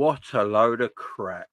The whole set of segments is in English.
What a load of crap.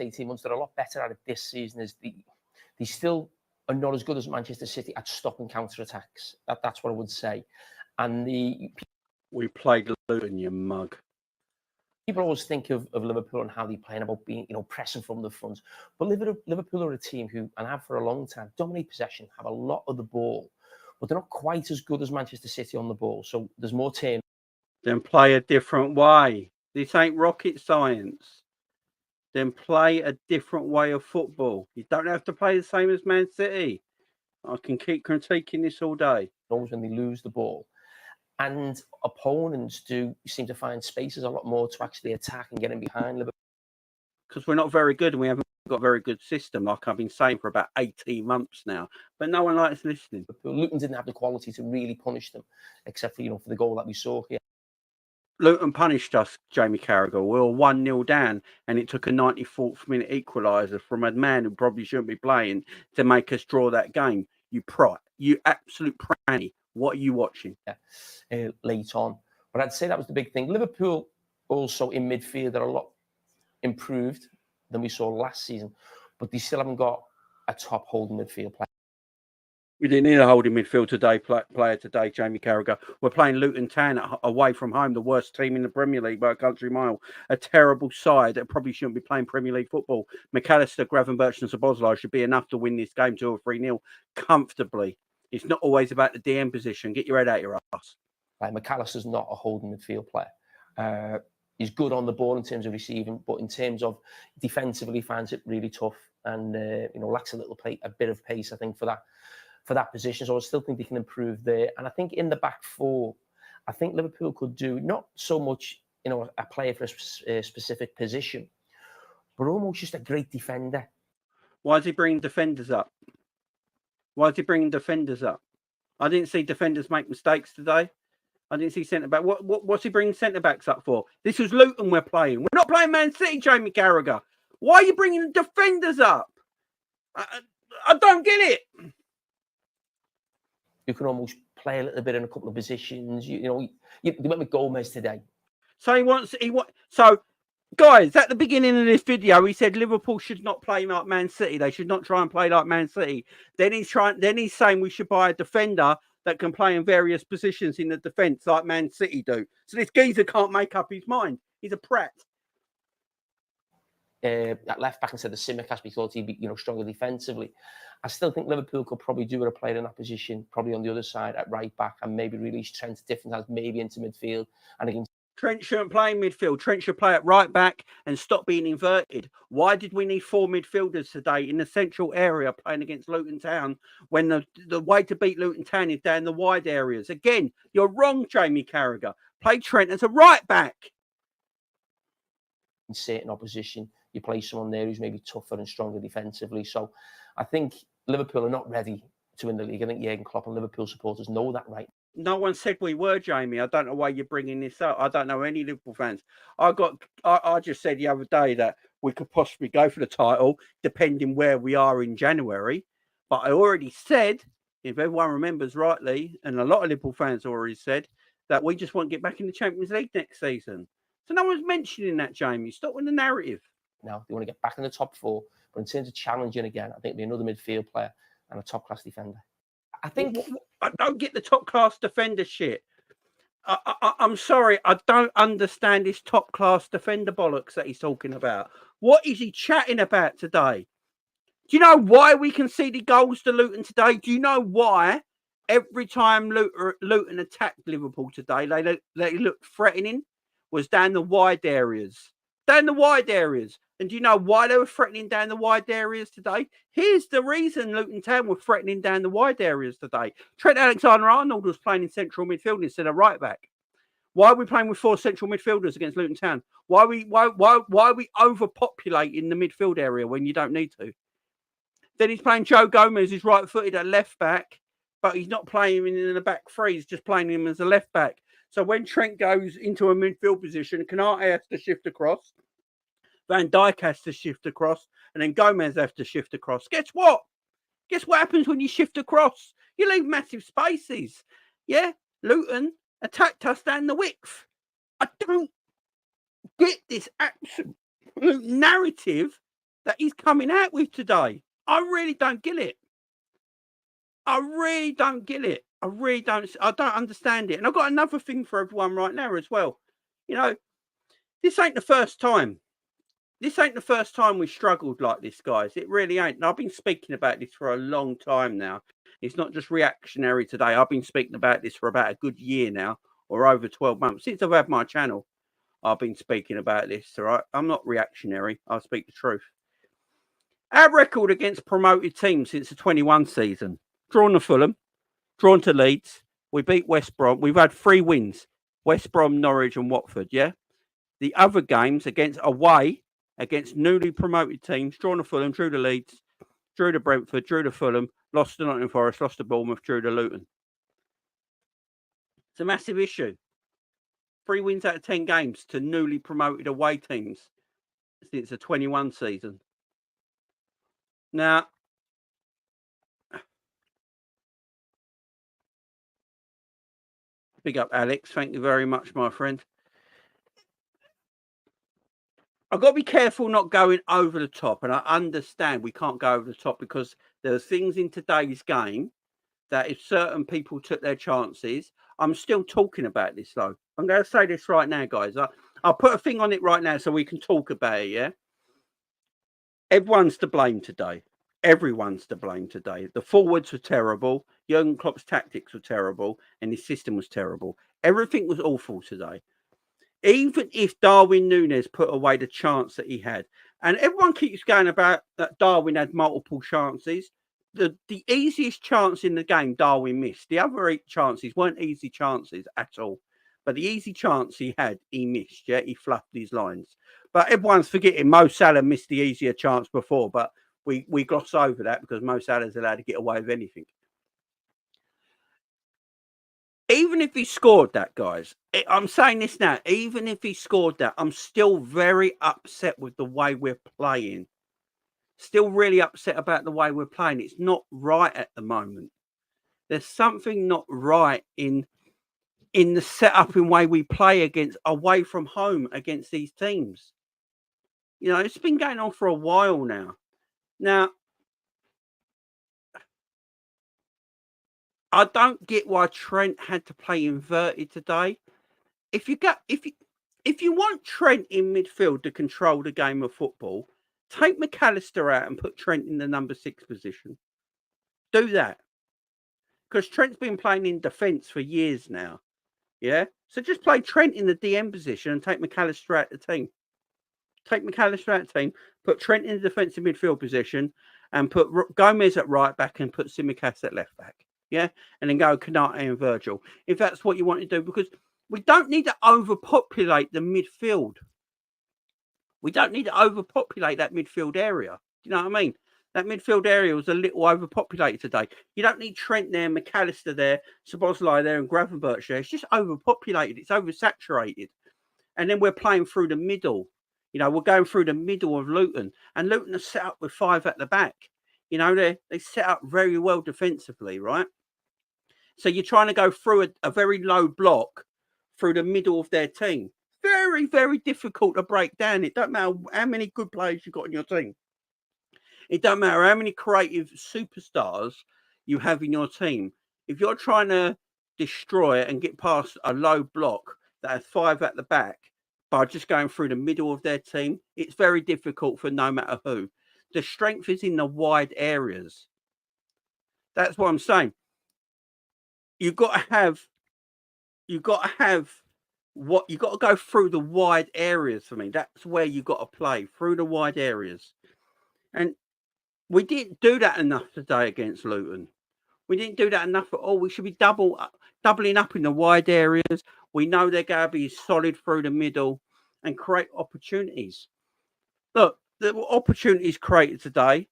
last 18 months, they're a lot better at it this season. They still are not as good as Manchester City at stopping counter-attacks. That's what I would say. And we played Luton, you mug. People always think of Liverpool and how they play and about being, pressing from the front. But Liverpool are a team who, and have for a long time, dominate possession, have a lot of the ball, but they're not quite as good as Manchester City on the ball. So there's more turn. Then play a different way. This ain't rocket science. Then play a different way of football. You don't have to play the same as Man City. I can keep critiquing this all day. Always when they lose the ball. And opponents do seem to find spaces a lot more to actually attack and get in behind Liverpool. Because we're not very good and we haven't got a very good system, like I've been saying for about 18 months now. But no one likes listening. Luton didn't have the quality to really punish them, except for, for the goal that we saw here. Luton punished us, Jamie Carragher. We were 1-0 down, and it took a 94th minute equaliser from a man who probably shouldn't be playing to make us draw that game. You absolute pranny. What are you watching? Late on. But I'd say that was the big thing. Liverpool also in midfield are a lot improved than we saw last season, but they still haven't got a top holding midfield player. We didn't need a holding midfield player today, Jamie Carragher. We're playing Luton Town away from home, the worst team in the Premier League by a country mile. A terrible side that probably shouldn't be playing Premier League football. McAllister, Gravenberch and Szoboszlai should be enough to win this game 2 or 3-0 comfortably. It's not always about the DM position. Get your head out your ass. Like McAllister's not a holding midfield player. He's good on the ball in terms of receiving, but in terms of defensively, he finds it really tough and lacks a bit of pace, I think, for that position. So I still think they can improve there. And I think in the back four, I think Liverpool could do not so much, a player for a specific position, but almost just a great defender. Why is he bringing defenders up? Why is he bringing defenders up? I didn't see defenders make mistakes today. I didn't see centre-back. What's he bringing centre-backs up for? This was Luton we're playing. We're not playing Man City, Jamie Carragher. Why are you bringing the defenders up? I don't get it. You can almost play a little bit in a couple of positions. You went with Gomez today. So So, guys, at the beginning of this video, he said Liverpool should not play like Man City. They should not try and play like Man City. Then he's saying we should buy a defender that can play in various positions in the defence like Man City do. So this geezer can't make up his mind. He's a prat. At left back instead of Tsimikas, we thought he'd be stronger defensively. I still think Liverpool could probably do with a player in that position, probably on the other side at right back, and maybe release Trent different times, maybe into midfield. And again, Trent shouldn't play in midfield. Trent should play at right back and stop being inverted. Why did we need 4 midfielders today in the central area playing against Luton Town when the way to beat Luton Town is down the wide areas? Again, you're wrong, Jamie Carragher. Play Trent as a right back. In certain opposition, you play someone there who's maybe tougher and stronger defensively. So I think Liverpool are not ready to win the league. I think Jurgen Klopp and Liverpool supporters know that right. No one said we were, Jamie. I don't know why you're bringing this up. I don't know any Liverpool fans. I just said the other day that we could possibly go for the title, depending where we are in January. But I already said, if everyone remembers rightly, and a lot of Liverpool fans already said, that we just want to get back in the Champions League next season. So no one's mentioning that, Jamie. Stop with the narrative. Now, they want to get back in the top 4. But in terms of challenging again, I think it'll be another midfield player and a top-class defender. I think... I don't get the top-class defender shit. I'm sorry, I don't understand this top-class defender bollocks that he's talking about. What is he chatting about today? Do you know why we conceded goals to Luton today? Do you know why every time Luton attacked Liverpool today, they looked threatening? Was down the wide areas. Down the wide areas. And do you know why they were threatening down the wide areas today? Here's the reason Luton Town were threatening down the wide areas today. Trent Alexander-Arnold was playing in central midfield instead of right back. Why are we playing with 4 central midfielders against Luton Town? Why are we overpopulating the midfield area when you don't need to? Then he's playing Joe Gomez, who's right-footed at left back, but he's not playing him in the back three. He's just playing him as a left back. So when Trent goes into a midfield position, Canate has to shift across. Van Dijk has to shift across, and then Gomez has to shift across. Guess what? Guess what happens when you shift across? You leave massive spaces. Yeah, Luton attacked us down the width. I don't get this absolute narrative that he's coming out with today. I really don't get it. I really don't get it. I don't understand it. And I've got another thing for everyone right now as well. You know, this ain't the first time. This ain't the first time we struggled like this, guys. It really ain't. And I've been speaking about this for a long time now. It's not just reactionary today. I've been speaking about this for about a good year now, or over 12 months. Since I've had my channel, I've been speaking about this, all right? I'm not reactionary. I speak the truth. Our record against promoted teams since the 21 season. Drawn to Fulham, drawn to Leeds. We beat West Brom. We've had 3 wins. West Brom, Norwich and Watford, yeah? The other games against newly promoted teams, drawn to Fulham, drew to Leeds, drew to Brentford, drew to Fulham, lost to Nottingham Forest, lost to Bournemouth, drew to Luton. It's a massive issue. 3 wins out of 10 games to newly promoted away teams since the 21 season. Now, big up, Alex. Thank you very much, my friend. I've got to be careful not going over the top. And I understand we can't go over the top because there are things in today's game that if certain people took their chances, I'm still talking about this, though. I'm going to say this right now, guys. I'll put a thing on it right now so we can talk about it, yeah? Everyone's to blame today. Everyone's to blame today. The forwards were terrible. Jurgen Klopp's tactics were terrible. And his system was terrible. Everything was awful today. Even if Darwin Nunez put away the chance that he had. And everyone keeps going about that Darwin had multiple chances. The easiest chance in the game, Darwin missed. The other 8 chances weren't easy chances at all. But the easy chance he had, he missed. Yeah, he fluffed his lines. But everyone's forgetting Mo Salah missed the easier chance before. But we gloss over that because Mo Salah's allowed to get away with anything. Even if he scored that, guys, I'm saying this now, even if he scored that, I'm still very upset with the way we're playing. Still really upset about the way we're playing. It's not right at the moment. There's something not right in the setup and way we play away from home against these teams. You know, it's been going on for a while now. Now, I don't get why Trent had to play inverted today. If you want Trent in midfield to control the game of football, take McAllister out and put Trent in the number 6 position. Do that. Because Trent's been playing in defence for years now. Yeah? So just play Trent in the DM position and take McAllister out of the team. Take McAllister out of the team, put Trent in the defensive midfield position and put Gomez at right back and put Tsimikas at left back. Yeah, and then go Canate and Virgil, if that's what you want to do, because we don't need to overpopulate the midfield. We don't need to overpopulate that midfield area. Do you know what I mean? That midfield area was a little overpopulated today. You don't need Trent there, McAllister there, Szoboszlai there, and Gravenberch there. It's just overpopulated. It's oversaturated. And then we're playing through the middle. You know, we're going through the middle of Luton, and Luton are set up with 5 at the back. You know, they set up very well defensively, right? So you're trying to go through a very low block through the middle of their team. Very, very difficult to break down. It don't matter how many good players you've got in your team. It don't matter how many creative superstars you have in your team. If you're trying to destroy it and get past a low block that has 5 at the back by just going through the middle of their team, it's very difficult for no matter who. The strength is in the wide areas. That's what I'm saying. You've got to have what you got to go through the wide areas for me. That's where you got to play through the wide areas. And we didn't do that enough today against Luton. We didn't do that enough at all. We should be doubling up in the wide areas. We know they're going to be solid through the middle and create opportunities. Look, the opportunities created today.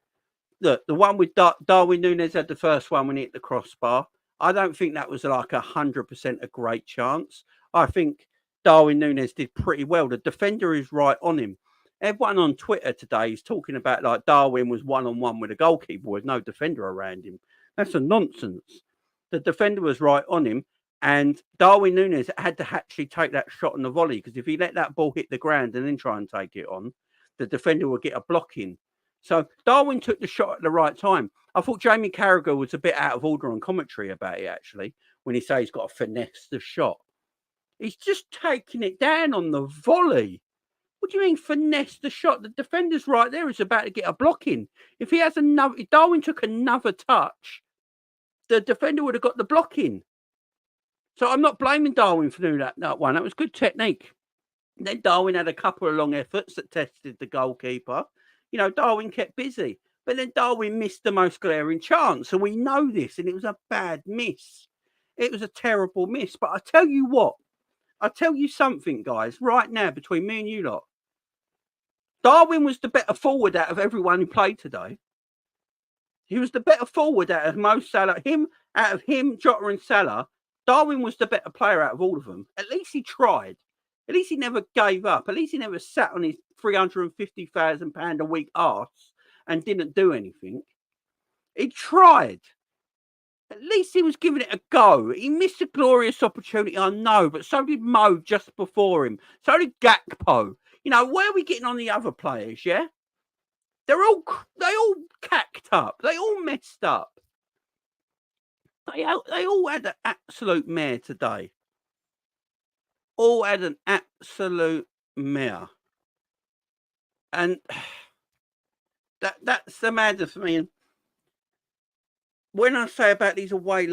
Look, the one with Darwin Nunez had the first one when he hit the crossbar. I don't think that was like 100% a great chance. I think Darwin Nunez did pretty well. The defender is right on him. Everyone on Twitter today is talking about like Darwin was one-on-one with a goalkeeper with no defender around him. That's a nonsense. The defender was right on him, and Darwin Nunez had to actually take that shot on the volley, because if he let that ball hit the ground and then try and take it on, the defender would get a block in. So Darwin took the shot at the right time. I thought Jamie Carragher was a bit out of order on commentary about it, actually, when he says he's got to finesse the shot. He's just taking it down on the volley. What do you mean finesse the shot? The defender's right there. He's about to get a block in. If Darwin took another touch, the defender would have got the block in. So I'm not blaming Darwin for doing that one. That was good technique. Then Darwin had a couple of long efforts that tested the goalkeeper. You know, Darwin kept busy. But then Darwin missed the most glaring chance. And we know this. And it was a bad miss. It was a terrible miss. But I tell you what. I'll tell you something, guys, right now, between me and you lot. Darwin was the better forward out of everyone who played today. He was the better forward out of Mo Salah. Out of him, Jota and Salah, Darwin was the better player out of all of them. At least he tried. At least he never gave up. At least he never sat on his £350,000 a week arse and didn't do anything. He tried. At least he was giving it a go. He missed a glorious opportunity, I know, but so did Mo just before him. So did Gakpo. You know, where are we getting on the other players, yeah? They all cacked up. They all messed up. They all had an absolute mare today. All had an absolute mare. And that's the madness for me. And when I say about these away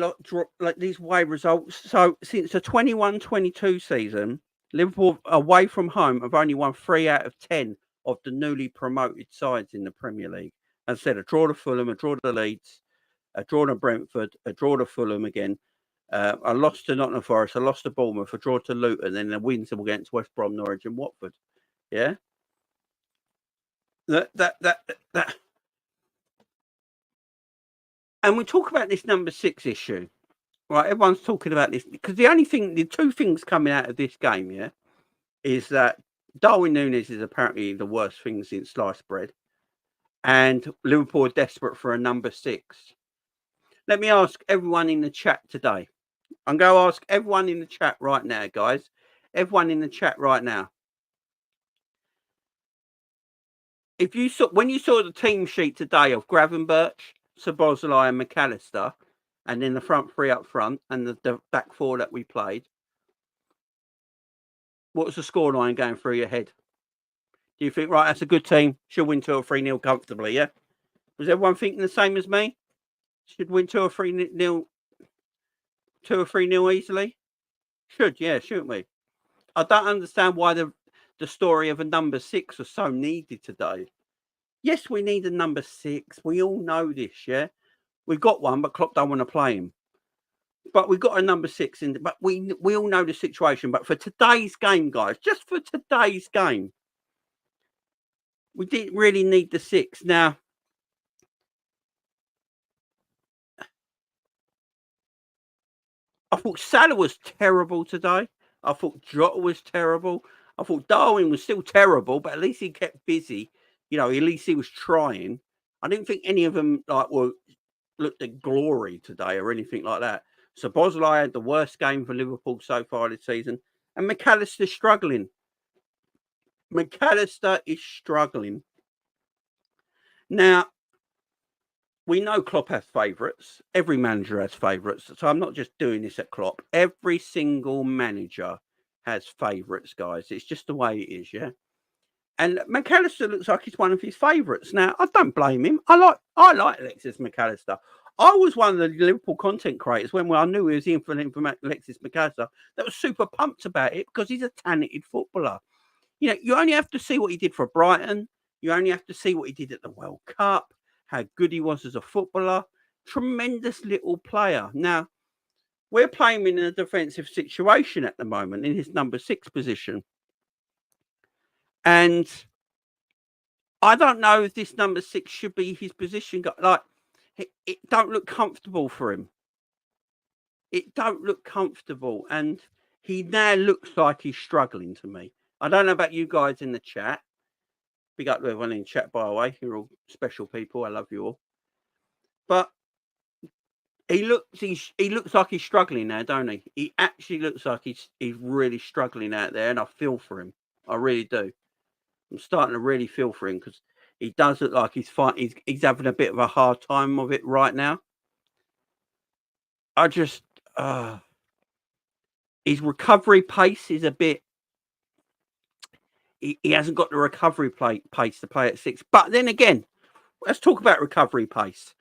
results, so since the 21-22 season, Liverpool away from home have only won 3 out of 10 of the newly promoted sides in the Premier League. As I said, a draw to Fulham, a draw to Leeds, a draw to Brentford, a draw to Fulham again, a loss to Nottingham Forest, a loss to Bournemouth, a draw to Luton, and then a win against West Brom, Norwich, and Watford. Yeah, that. And we talk about this number 6 issue, right? Everyone's talking about this because the 2 things coming out of this game, yeah, is that Darwin Nunez is apparently the worst thing since sliced bread, and Liverpool are desperate for a number 6. Let me ask everyone in the chat today. I'm going to ask everyone in the chat right now, guys. Everyone in the chat right now. When you saw the team sheet today of Gravenberch, Szoboszlai and McAllister, and then the front 3 up front and the back 4 that we played, what was the scoreline going through your head? Do you think, right, that's a good team, should win 2 or 3-0 comfortably, yeah? Was everyone thinking the same as me? Should win 2 or 3-0 easily? Should, yeah, shouldn't we? I don't understand why the story of a number 6 was so needed today. Yes, we need a number 6. We all know this, yeah? We've got one, but Klopp don't want to play him. But we've got a number 6 in. But we all know the situation. But for today's game, guys, just for today's game, we didn't really need the 6. Now, I thought Salah was terrible today. I thought Jota was terrible. I thought Darwin was still terrible, but at least he kept busy. You know, at least he was trying. I didn't think any of them looked at glory today or anything like that. So Bosley had the worst game for Liverpool so far this season, and McAllister's struggling. McAllister is struggling. Now, we know Klopp has favourites. Every manager has favourites. So I'm not just doing this at Klopp. Every single manager has favourites, guys. It's just the way it is, yeah? And McAllister looks like he's one of his favourites. Now, I don't blame him. I like Alexis McAllister. I was one of the Liverpool content creators when I knew he was in for Alexis McAllister that was super pumped about it because he's a talented footballer. You know, you only have to see what he did for Brighton. You only have to see what he did at the World Cup, how good he was as a footballer. Tremendous little player. Now, we're playing him in a defensive situation at the moment in his number 6 position. And I don't know if this number 6 should be his position. Like, it don't look comfortable for him. It don't look comfortable. And he now looks like he's struggling to me. I don't know about you guys in the chat. Big up to everyone in chat, by the way. You're all special people. I love you all. But he looks like he's struggling now, don't he? He actually looks like he's really struggling out there, and I feel for him. I really do. I'm starting to really feel for him because he does look like he's having a bit of a hard time of it right now. I just his recovery pace is a bit. He hasn't got the recovery pace to play at 6. But then again, let's talk about recovery pace.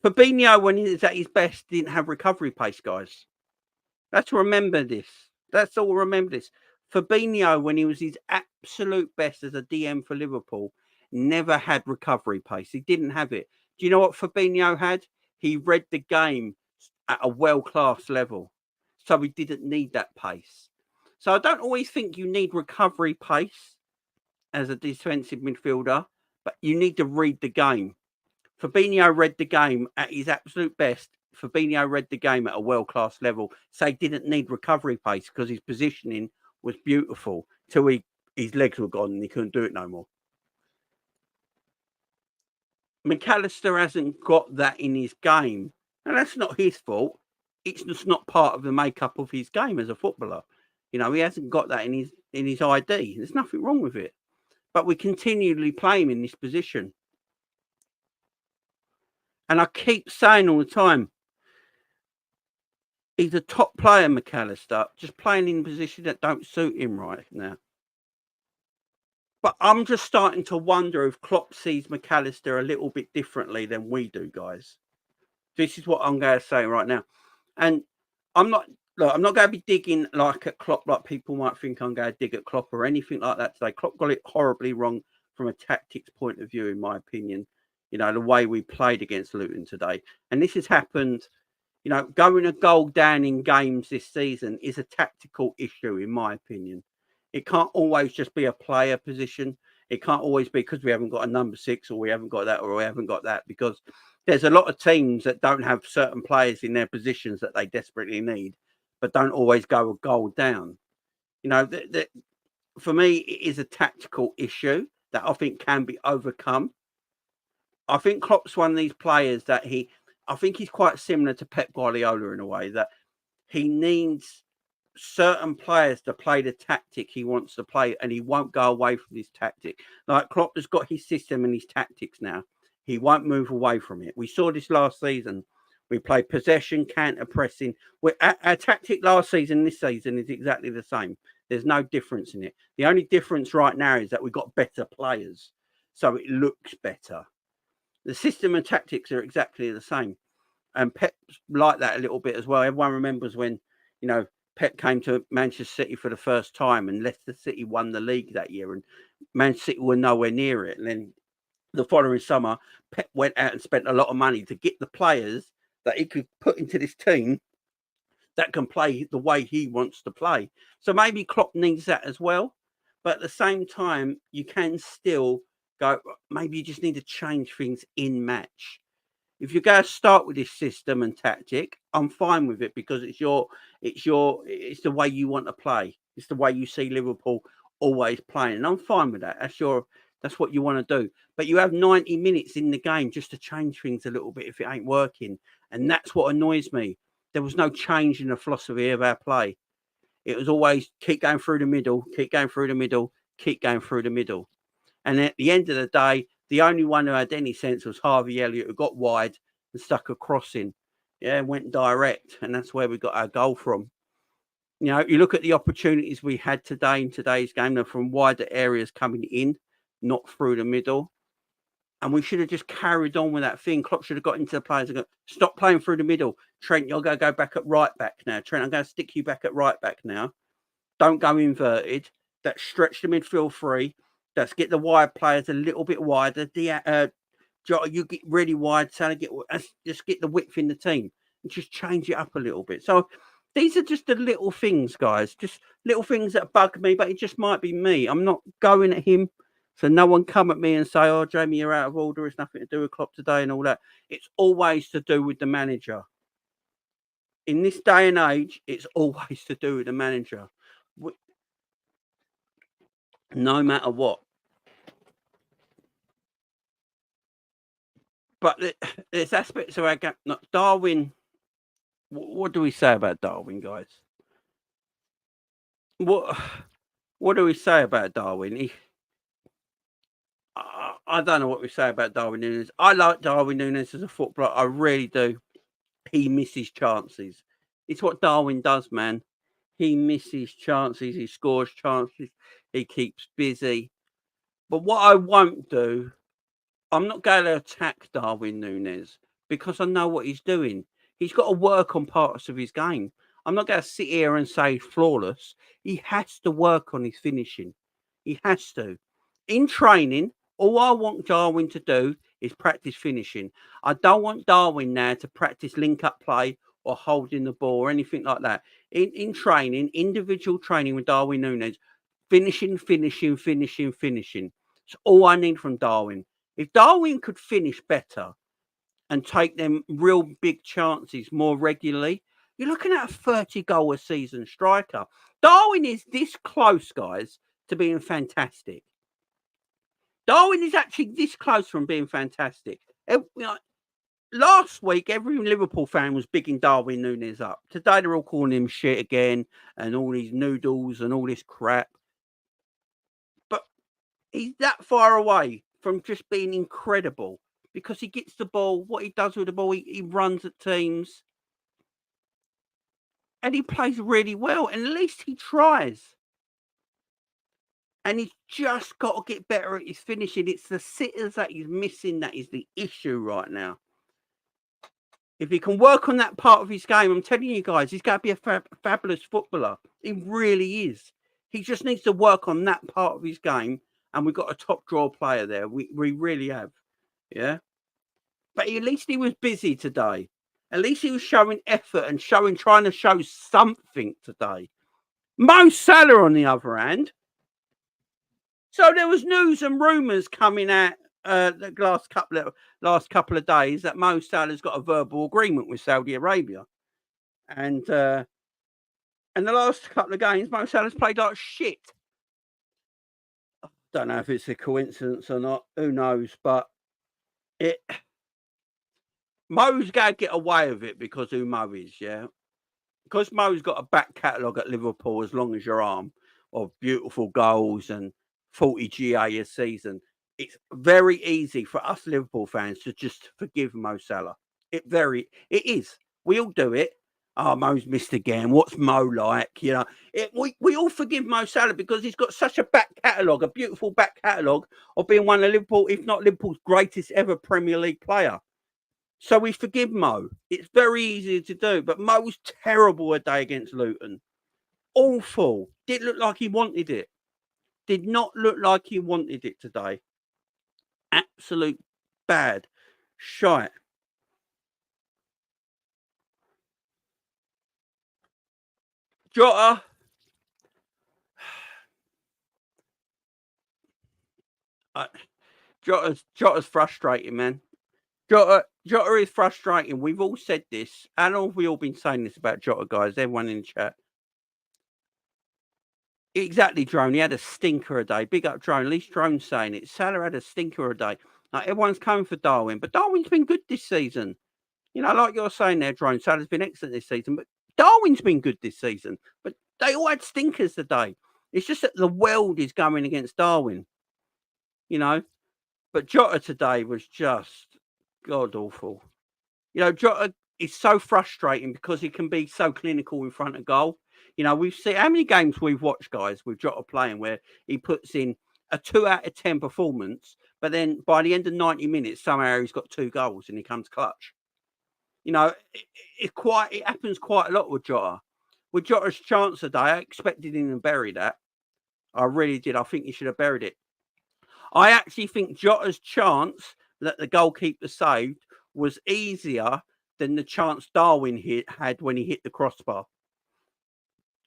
Fabinho, when he was at his best, didn't have recovery pace, guys. Let's remember this. Let's all remember this. Fabinho, when he was his absolute best as a DM for Liverpool, never had recovery pace. He didn't have it. Do you know what Fabinho had? He read the game at a world-class level. So he didn't need that pace. So I don't always think you need recovery pace as a defensive midfielder, but you need to read the game. Fabinho read the game at his absolute best. Fabinho read the game at a world-class level. So he didn't need recovery pace because his positioning was beautiful till his legs were gone and he couldn't do it no more. McAllister hasn't got that in his game. And that's not his fault. It's just not part of the makeup of his game as a footballer. You know, he hasn't got that in his ID. There's nothing wrong with it. But we continually play him in this position. And I keep saying all the time, he's a top player, McAllister, just playing in a position that don't suit him right now. But I'm just starting to wonder if Klopp sees McAllister a little bit differently than we do, guys. This is what I'm going to say right now. And I'm not going to be digging like at Klopp, like people might think I'm going to dig at Klopp or anything like that today. Klopp got it horribly wrong from a tactics point of view, in my opinion. You know, the way we played against Luton today. And this has happened, you know, going a goal down in games this season is a tactical issue, in my opinion. It can't always just be a player position. It can't always be because we haven't got a number 6 or we haven't got that or we haven't got that, because there's a lot of teams that don't have certain players in their positions that they desperately need, but don't always go a goal down. You know, for me, it is a tactical issue that I think can be overcome. I think Klopp's one of these players that I think he's quite similar to Pep Guardiola in a way, that he needs certain players to play the tactic he wants to play, and he won't go away from his tactic. Like Klopp has got his system and his tactics now. He won't move away from it. We saw this last season. We played possession, counter pressing. Our tactic last season, this season is exactly the same. There's no difference in it. The only difference right now is that we've got better players, so it looks better. The system and tactics are exactly the same. And Pep's like that a little bit as well. Everyone remembers when, you know, Pep came to Manchester City for the first time and Leicester City won the league that year and Manchester City were nowhere near it. And then the following summer, Pep went out and spent a lot of money to get the players that he could put into this team that can play the way he wants to play. So maybe Klopp needs that as well. But at the same time, you can still go, maybe you just need to change things in match. If you're going to start with this system and tactic, I'm fine with it because it's the way you want to play. It's the way you see Liverpool always playing, and I'm fine with that. That's what you want to do. But you have 90 minutes in the game just to change things a little bit if it ain't working, and that's what annoys me. There was no change in the philosophy of our play. It was always keep going through the middle, keep going through the middle, keep going through the middle. And at the end of the day, the only one who had any sense was Harvey Elliott, who got wide and stuck a crossing. Yeah, went direct, and that's where we got our goal from. You know, you look at the opportunities we had today in today's game, they're from wider areas coming in, not through the middle. And we should have just carried on with that thing. Klopp should have got into the players and go, stop playing through the middle. Trent, you're going to go back at right back now. Trent, I'm going to stick you back at right back now. Don't go inverted. That stretch the midfield free. Let's get the wide players a little bit wider. Jota, you get really wide. Salah, just get the width in the team and just change it up a little bit. So these are just the little things, guys. Just little things that bug me, but it just might be me. I'm not going at him. So no one come at me and say, oh, Jamie, you're out of order. It's nothing to do with Klopp today and all that. It's always to do with the manager. In this day and age, it's always to do with the manager. No matter what. But there's aspects of our game. Darwin, what do we say about Darwin, guys? What do we say about Darwin? I don't know what we say about Darwin Nunez. I like Darwin Nunez as a footballer. I really do. He misses chances. It's what Darwin does, man. He misses chances. He scores chances. He keeps busy. But what I won't do, I'm not going to attack Darwin Nunez because I know what he's doing. He's got to work on parts of his game. I'm not going to sit here and say flawless. He has to work on his finishing. He has to. In training, all I want Darwin to do is practice finishing. I don't want Darwin now to practice link-up play or holding the ball or anything like that. In training, individual training with Darwin Nunez, finishing. It's all I need from Darwin. If Darwin could finish better and take them real big chances more regularly, you're looking at a 30-goal a season striker. Darwin is this close, guys, to being fantastic. Darwin is actually this close from being fantastic. Last week, every Liverpool fan was bigging Darwin Nunez up. Today, they're all calling him shit again and all these noodles and all this crap. But he's that far away from just being incredible because he gets the ball. What he does with the ball, he runs at teams. And he plays really well. And at least he tries. And he's just got to get better at his finishing. It's the sitters that he's missing that is the issue right now. If he can work on that part of his game, I'm telling you guys, he's going to be a fabulous footballer. He really is. He just needs to work on that part of his game. And we've got a top draw player there. We really have. Yeah. But at least he was busy today. At least he was showing effort and trying to show something today. Mo Salah, on the other hand. So there was news and rumours coming out the last couple of days that Mo Salah's got a verbal agreement with Saudi Arabia, and the last couple of games Mo Salah's played like shit. I don't know if it's a coincidence or not. Who knows? But Mo's going to get away with it because who Mo is, yeah. Because Mo's got a back catalogue at Liverpool as long as your arm of beautiful goals and 40 GA a season. It's very easy for us Liverpool fans to just forgive Mo Salah. It is. We all do it. Oh, Mo's missed again. What's Mo like? You know, we all forgive Mo Salah because he's got such a back catalogue, a beautiful back catalogue of being one of Liverpool, if not Liverpool's greatest ever Premier League player. So we forgive Mo. It's very easy to do. But Mo was terrible a day against Luton. Awful. Didn't look like he wanted it. Did not look like he wanted it today. Absolute bad. Shite. Jota. Jota's frustrating, man. Jota is frustrating. We've all said this. How long have we all been saying this about Jota, guys? Everyone in the chat. Exactly, Drone. He had a stinker a day. Big up, Drone. At least Drone's saying it. Salah had a stinker a day. Like, everyone's coming for Darwin, but Darwin's been good this season. You know, like you're saying there, Drone. Salah's been excellent this season, but Darwin's been good this season. But they all had stinkers today. It's just that the world is going against Darwin. You know, but Jota today was just god awful. You know, Jota is so frustrating because he can be so clinical in front of goal. You know, we've seen how many games we've watched, guys, with Jota playing where he puts in a 2 out of 10 performance, but then by the end of 90 minutes, somehow he's got 2 goals and he comes clutch. You know, it happens quite a lot with Jota. With Jota's chance today, I expected him to bury that. I really did. I think he should have buried it. I actually think Jota's chance that the goalkeeper saved was easier than the chance Darwin had when he hit the crossbar.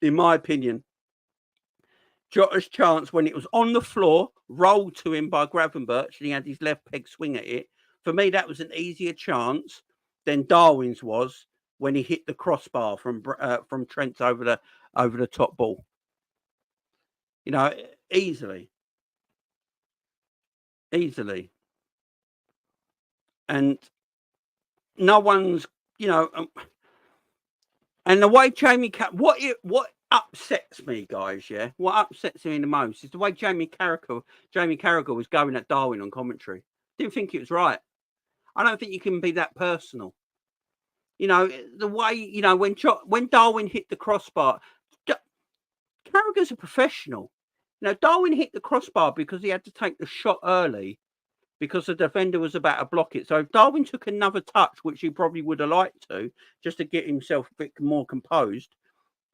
In my opinion, Jota's chance when it was on the floor, rolled to him by Gravenberch, and he had his left peg swing at it. For me, that was an easier chance than Darwin's was when he hit the crossbar from Trent over the top ball. You know, easily. And no one's, you know, and the way Jamie what upsets me, guys, yeah, what upsets me the most is the way Jamie Carragher was going at Darwin on commentary. Didn't think it was right. I don't think you can be that personal. You know, the way, you know, when Darwin hit the crossbar, Carragher's a professional. You know, Darwin hit the crossbar because he had to take the shot early because the defender was about to block it. So if Darwin took another touch, which he probably would have liked to, just to get himself a bit more composed,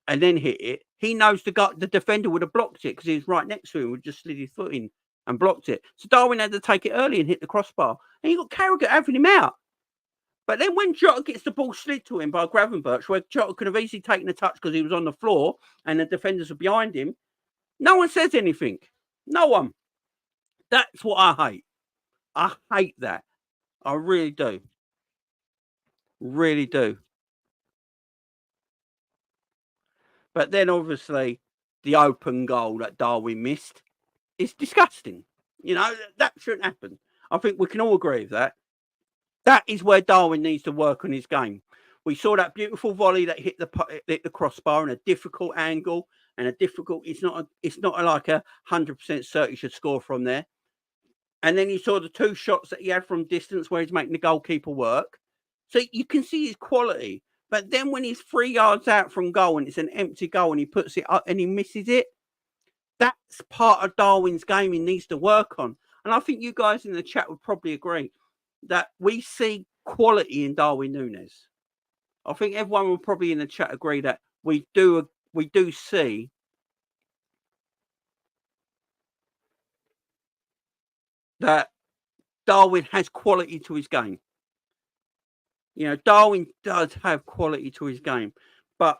and then hit it, he knows the defender would have blocked it because he was right next to him, would just slid his foot in and blocked it. So Darwin had to take it early and hit the crossbar. And you got Carragher having him out. But then when Jota gets the ball slid to him by Gravenberch, where Jota could have easily taken a touch because he was on the floor and the defenders were behind him, no one says anything. No one. That's what I hate. I hate that. I really do. Really do. But then obviously the open goal that Darwin missed is disgusting. You know, that shouldn't happen. I think we can all agree with that. That is where Darwin needs to work on his game. We saw that beautiful volley that hit the crossbar in a difficult angle and a difficult. It's not like 100% certain he should score from there. And then you saw the 2 shots that he had from distance where he's making the goalkeeper work. So you can see his quality. But then when he's 3 yards out from goal and it's an empty goal and he puts it up and he misses it, that's part of Darwin's game he needs to work on. And I think you guys in the chat would probably agree that we see quality in Darwin Nunez. I think everyone will probably in the chat agree that we do see that Darwin has quality to his game. You know, Darwin does have quality to his game, but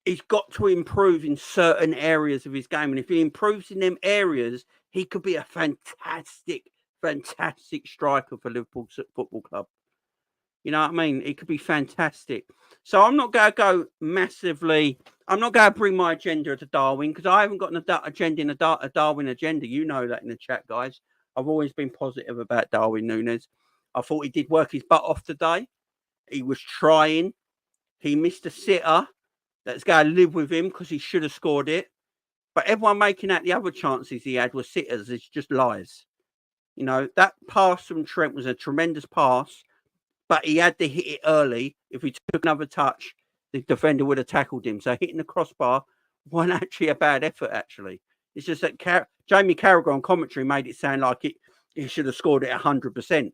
he's got to improve in certain areas of his game. And if he improves in them areas, he could be a fantastic striker for Liverpool Football Club. You know what I mean? It could be fantastic. So I'm not going to go massively. I'm not going to bring my agenda to Darwin because I haven't got an agenda in a Darwin agenda. You know that in the chat, guys. I've always been positive about Darwin Nunez. I thought he did work his butt off today. He was trying. He missed a sitter that's going to live with him because he should have scored it. But everyone making out the other chances he had were sitters. It's just lies. You know, that pass from Trent was a tremendous pass, but he had to hit it early. If he took another touch, the defender would have tackled him. So hitting the crossbar wasn't actually a bad effort, actually. It's just that Jamie Carragher on commentary made it sound like he should have scored it 100%.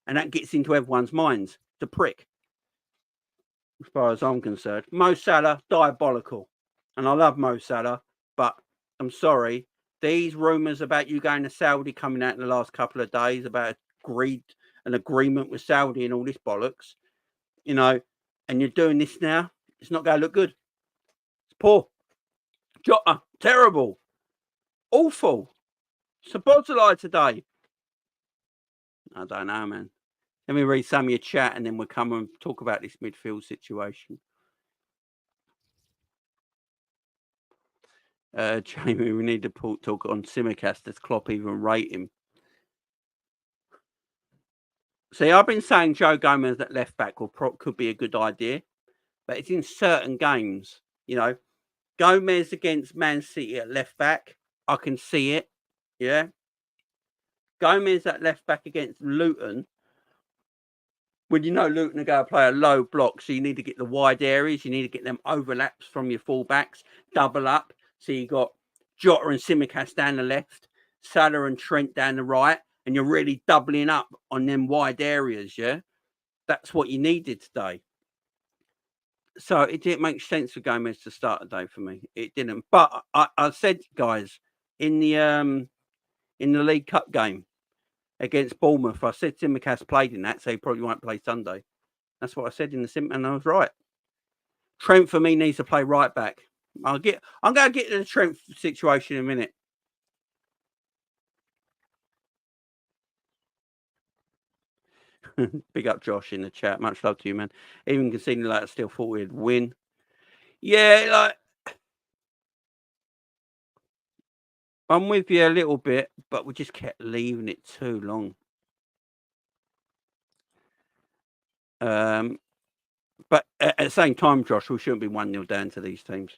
And that gets into everyone's minds. The prick, as far as I'm concerned. Mo Salah, diabolical. And I love Mo Salah, but I'm sorry. These rumours about you going to Saudi coming out in the last couple of days about an agreement with Saudi and all this bollocks, you know, and you're doing this now, it's not going to look good. It's poor. Jota, terrible. Awful. Sabozalai today. I don't know, man. Let me read some of your chat and then we'll come and talk about this midfield situation. Jamie, we need to talk on Simicast. Does Klopp even rate him? See, I've been saying Joe Gomez at left back could be a good idea, but it's in certain games. You know, Gomez against Man City at left back, I can see it. Yeah. Gomez at left back against Luton, when you know Luton are going to play a low block, so you need to get the wide areas, you need to get them overlaps from your fullbacks, double up. So you got Jota and Simicast down the left, Salah and Trent down the right, and you're really doubling up on them wide areas. Yeah, that's what you needed today. So it didn't make sense for Gomez to start today for me. It didn't. But I said, guys, in the League Cup game against Bournemouth, I said Simicast played in that, so he probably won't play Sunday. That's what I said in the sim, and I was right. Trent for me needs to play right back. I'm going to get to the Trent situation in a minute. Big up Josh in the chat. Much love to you, man. Even conceding like I still thought we'd win. Yeah, like I'm with you a little bit, but we just kept leaving it too long. But at the same time, Josh, we shouldn't be 1-0 down to these teams.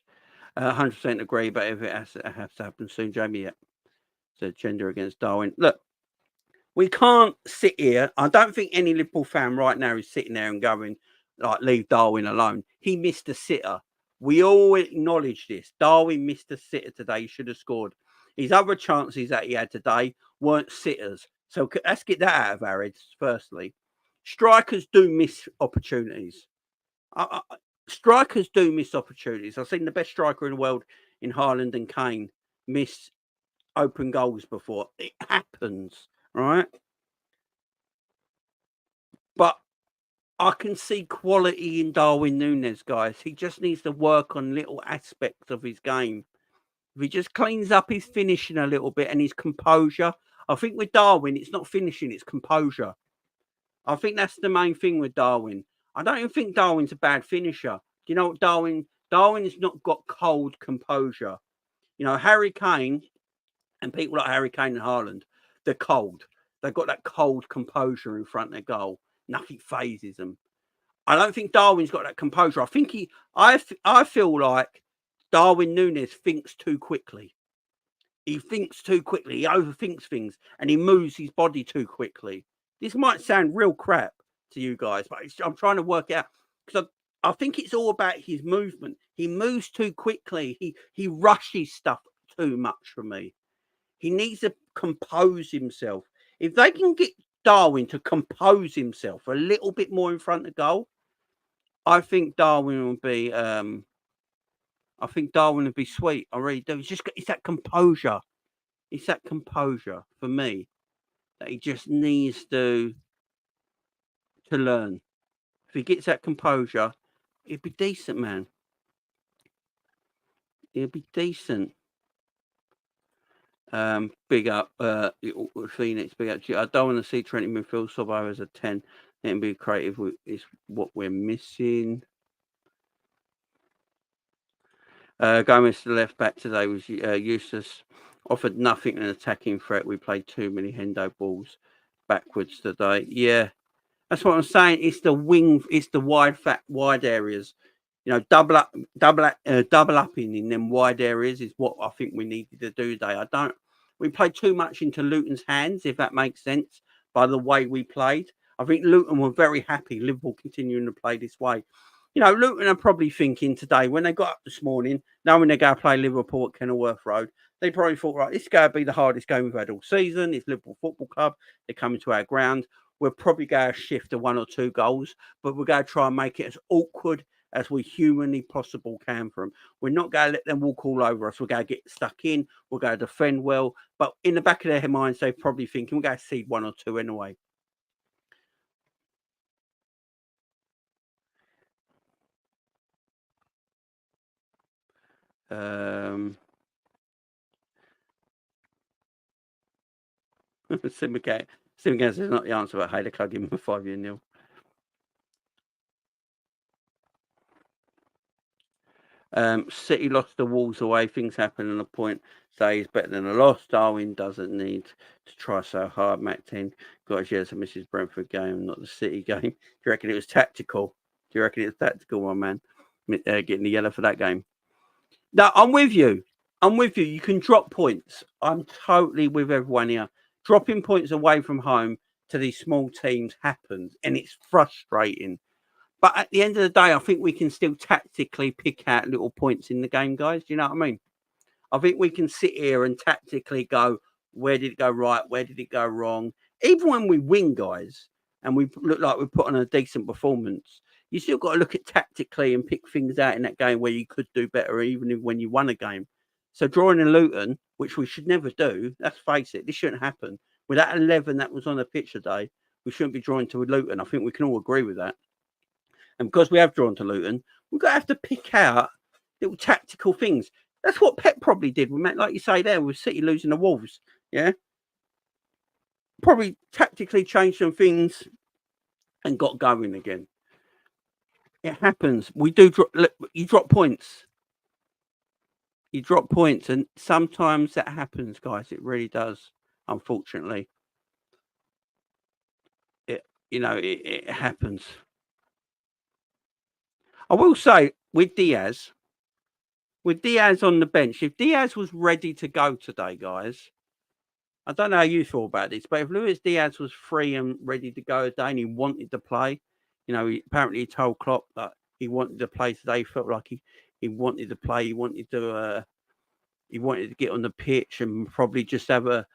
100% agree, but if it has to happen soon, Jamie, yeah. So gender against Darwin. Look, we can't sit here. I don't think any Liverpool fan right now is sitting there and going, like, leave Darwin alone. He missed a sitter. We all acknowledge this. Darwin missed a sitter today. He should have scored. His other chances that he had today weren't sitters. So let's get that out of our heads, firstly. Strikers do miss opportunities. Strikers do miss opportunities. I've seen the best striker in the world in Haaland and Kane miss open goals before. It happens, right? But I can see quality in Darwin Nunez, guys. He just needs to work on little aspects of his game. If he just cleans up his finishing a little bit and his composure. I think with Darwin, it's not finishing, it's composure. I think that's the main thing with Darwin. I don't even think Darwin's a bad finisher. Do you know what Darwin's not got cold composure. You know, Harry Kane and people like Harry Kane and Haaland, they're cold. They've got that cold composure in front of their goal. Nothing phases them. I don't think Darwin's got that composure. I think I feel like Darwin Nunez thinks too quickly. He thinks too quickly. He overthinks things and he moves his body too quickly. This might sound real crap to you guys, but I'm trying to work out because I think it's all about his movement. He moves too quickly. He rushes stuff too much for me. He needs to compose himself. If they can get Darwin to compose himself a little bit more in front of goal, I think Darwin would be. I think Darwin would be sweet. I really do. It's that composure. It's that composure for me that he just needs to learn. If he gets that composure, he'd be decent, man. He'll be decent. Big up, Phoenix. Big up. I don't want to see Trent in midfield. Sobo as a 10. Let him be creative. Is what we're missing. Gomez to the left back today was useless. Offered nothing an attacking threat. We played too many Hendo balls backwards today. Yeah, that's what I'm saying. It's the wing. It's the wide areas. You know, double upping in them wide areas is what I think we needed to do today. We played too much into Luton's hands, if that makes sense, by the way we played. I think Luton were very happy Liverpool continuing to play this way. You know, Luton are probably thinking today, when they got up this morning, knowing they're going to play Liverpool at Kenilworth Road, they probably thought, right, this is going to be the hardest game we've had all season. It's Liverpool Football Club. They're coming to our ground. We're probably going to shift to 1 or 2 goals, but we're going to try and make it as awkward as we humanly possible can for them. We're not going to let them walk all over us. We're going to get stuck in. We're going to defend well. But in the back of their minds, they're probably thinking, we're going to see 1 or 2 anyway. Simicast is not the answer, but hey, they club him for 5-0. City lost the Wolves away. Things happen and a point stays better than a loss. Darwin doesn't need to try so hard. Mac 10 got a yes, Mrs. Brentford game, not the City game. Do you reckon it was tactical? Do you reckon it was tactical, my man? Getting the yellow for that game. No, I'm with you. I'm with you. You can drop points. I'm totally with everyone here. Dropping points away from home to these small teams happens, and it's frustrating. But at the end of the day, I think we can still tactically pick out little points in the game, guys. Do you know what I mean? I think we can sit here and tactically go, where did it go right? Where did it go wrong? Even when we win, guys, and we look like we put on a decent performance, you still got to look at tactically and pick things out in that game where you could do better, even when you won a game. So drawing in Luton, which we should never do, let's face it, this shouldn't happen. With that 11 that was on the pitch today, we shouldn't be drawing to Luton. I think we can all agree with that. And because we have drawn to Luton, we're going to have to pick out little tactical things. That's what Pep probably did. We meant, like you say there, with City losing the Wolves. Yeah. Probably tactically changed some things and got going again. It happens. We do drop. You drop points. You drop points, and sometimes that happens, guys. It really does. Unfortunately, it happens. I will say with Diaz on the bench, if Diaz was ready to go today, guys, I don't know how you feel about this, but if Luis Diaz was free and ready to go today and he wanted to play, apparently he told Klopp that he wanted to play today. He felt like he wanted to play. He wanted to get on the pitch and probably just have a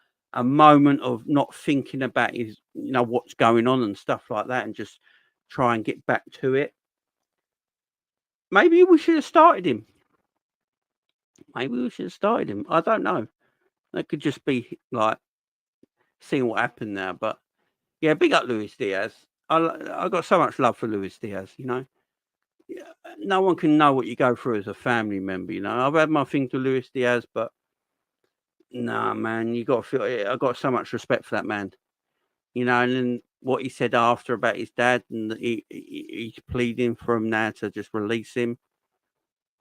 moment of not thinking about his, what's going on and stuff like that, and just try and get back to it. Maybe we should have started him. I don't know. That could just be like seeing what happened now. But yeah, big up Luis Diaz. I got so much love for Luis Diaz. No one can know what you go through as a family member. I've had my thing to Luis Diaz, but nah, man, you got to feel it. I got so much respect for that man. And then what he said after about his dad, and he's pleading for him now to just release him.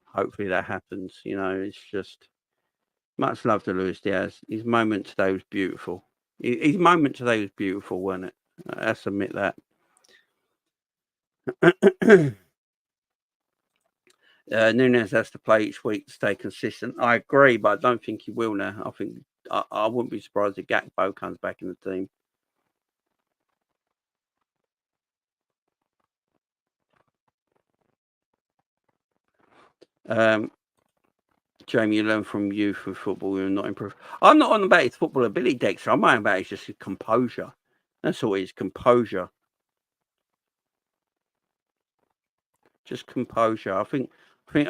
Hopefully that happens. It's just much love to Luis Diaz. His moment today was beautiful. His moment today was beautiful, wasn't it? Let's admit that. Nunez has to play each week to stay consistent. I agree, but I don't think he will now. I think I wouldn't be surprised if Gakpo comes back in the team. Jamie, you learn from youth with football. You're not improved. I'm not on about his football ability, Dexter. I'm on about just his composure. That's all it is, composure. Just composure. I think we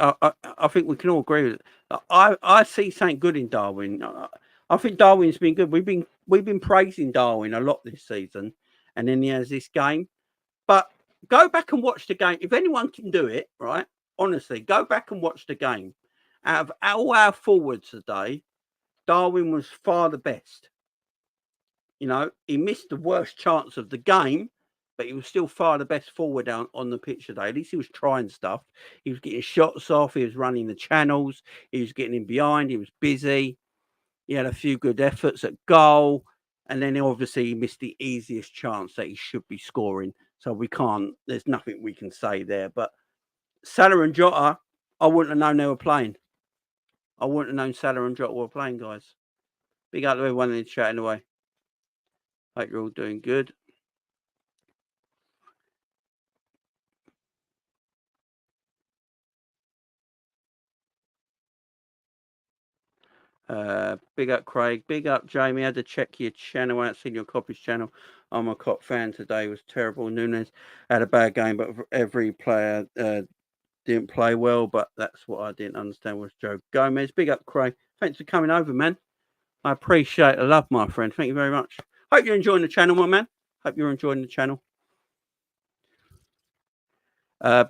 can all agree with it. I see something good in Darwin. I think Darwin's been good. We've been praising Darwin a lot this season, and then he has this game. But go back and watch the game. If anyone can do it, right? Honestly, go back and watch the game. Out of all our forwards today, Darwin was far the best. He missed the worst chance of the game, but he was still far the best forward on the pitch today. At least he was trying stuff. He was getting shots off. He was running the channels. He was getting in behind. He was busy. He had a few good efforts at goal. And then obviously he missed the easiest chance that he should be scoring. So there's nothing we can say there. But Salah and Jota, I wouldn't have known they were playing. I wouldn't have known Salah and Jota were playing, guys. Big up to everyone in the chat anyway. Hope you're all doing good. Big up Craig, big up Jamie. I had to check your channel out, seen your Coppish channel. I'm a Cop fan today. It was terrible. Nunez had a bad game, but every player didn't play well. But that's what I didn't understand was Joe Gomez. Big up Craig. Thanks for coming over, man. I appreciate the love, my friend. Thank you very much. Hope you're enjoying the channel, my man. Hope you're enjoying the channel.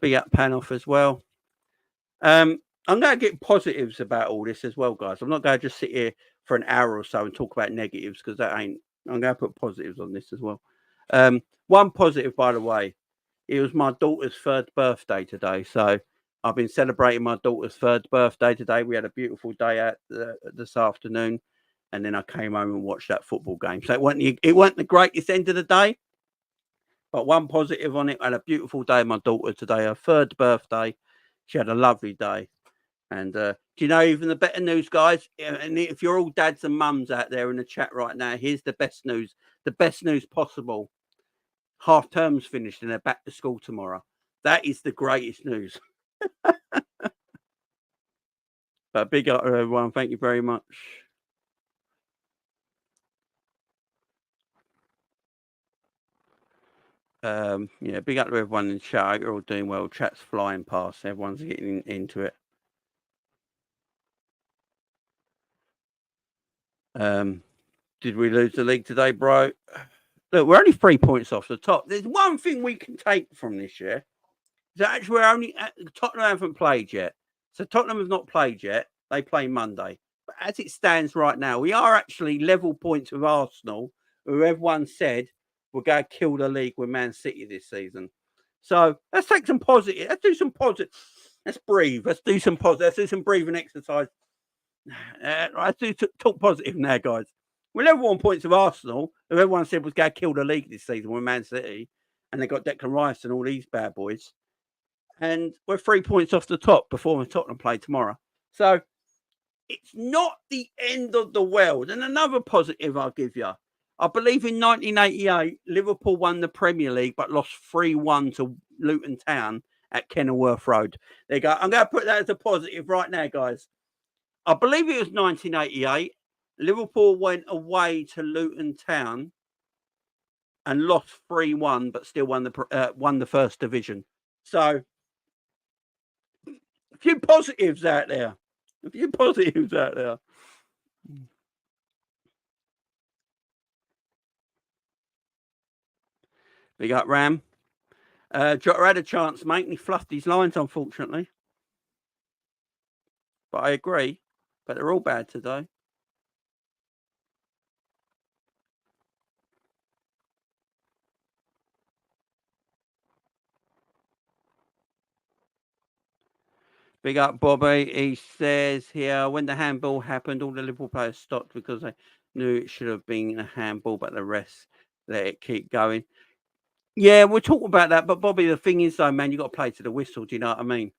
Big up Panoff as well. I'm going to get positives about all this as well, guys. I'm not going to just sit here for an hour or so and talk about negatives, because I'm going to put positives on this as well. One positive, by the way, it was my daughter's third birthday today. So I've been celebrating my daughter's 3rd birthday today. We had a beautiful day out this afternoon, and then I came home and watched that football game. So it wasn't the greatest end of the day, but one positive on it. I had a beautiful day with my daughter today, her 3rd birthday. She had a lovely day. And do you know even the better news, guys? And if you're all dads and mums out there in the chat right now, here's the best news possible. Half term's finished and they're back to school tomorrow. That is the greatest news. But big up to everyone. Thank you very much. Yeah, big up to everyone in the chat. You're all doing well. Chat's flying past. Everyone's getting into it. Did we lose the league today, bro? Look, we're only 3 points off the top. There's one thing we can take from this year. That actually Tottenham haven't played yet. So Tottenham have not played yet. They play Monday. But as it stands right now, we are actually level points with Arsenal, who everyone said we're going to kill the league with Man City this season. So let's take some positive. Let's do some positive. Let's breathe. Let's do some positive. Let's do some breathing exercise. Let's talk positive now, guys. We're level 1 points with Arsenal, who everyone said was going to kill the league this season with Man City, and they got Declan Rice and all these bad boys. And we're 3 points off the top before Tottenham play tomorrow. So it's not the end of the world. And another positive I'll give you. I believe in 1988, Liverpool won the Premier League, but lost 3-1 to Luton Town at Kenilworth Road. There you go. I'm going to put that as a positive right now, guys. I believe it was 1988. Liverpool went away to Luton Town and lost 3-1, but still won the first division. So a few positives out there. We got Ram. Jota had a chance, mate, and he fluffed his lines, unfortunately. But I agree. But they're all bad today. Big up, Bobby. He says here, when the handball happened, all the Liverpool players stopped because they knew it should have been a handball, but the rest let it keep going. Yeah, we'll talk about that. But, Bobby, the thing is, though, man, you got to play to the whistle. Do you know what I mean?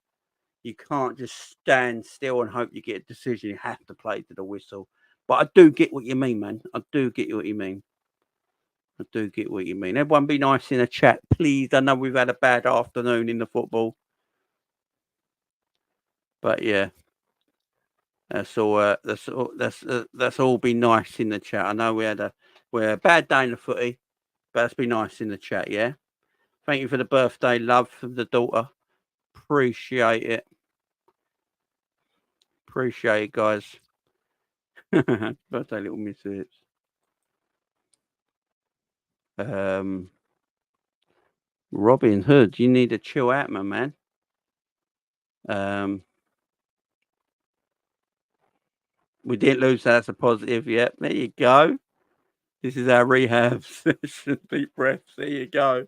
You can't just stand still and hope you get a decision. You have to play to the whistle. But I do get what you mean, man. I do get what you mean. Everyone be nice in the chat, please. I know we've had a bad afternoon in the football. But yeah, that's all. That's all. Be nice in the chat. I know we had a bad day in the footy, but let's be nice in the chat. Yeah. Thank you for the birthday love from the daughter. Appreciate it. Guys. Birthday, little misses. Robin Hood, you need to chill out, my man. We didn't lose. That's a positive. Yep, there you go. This is our rehab session. Deep breaths. There you go.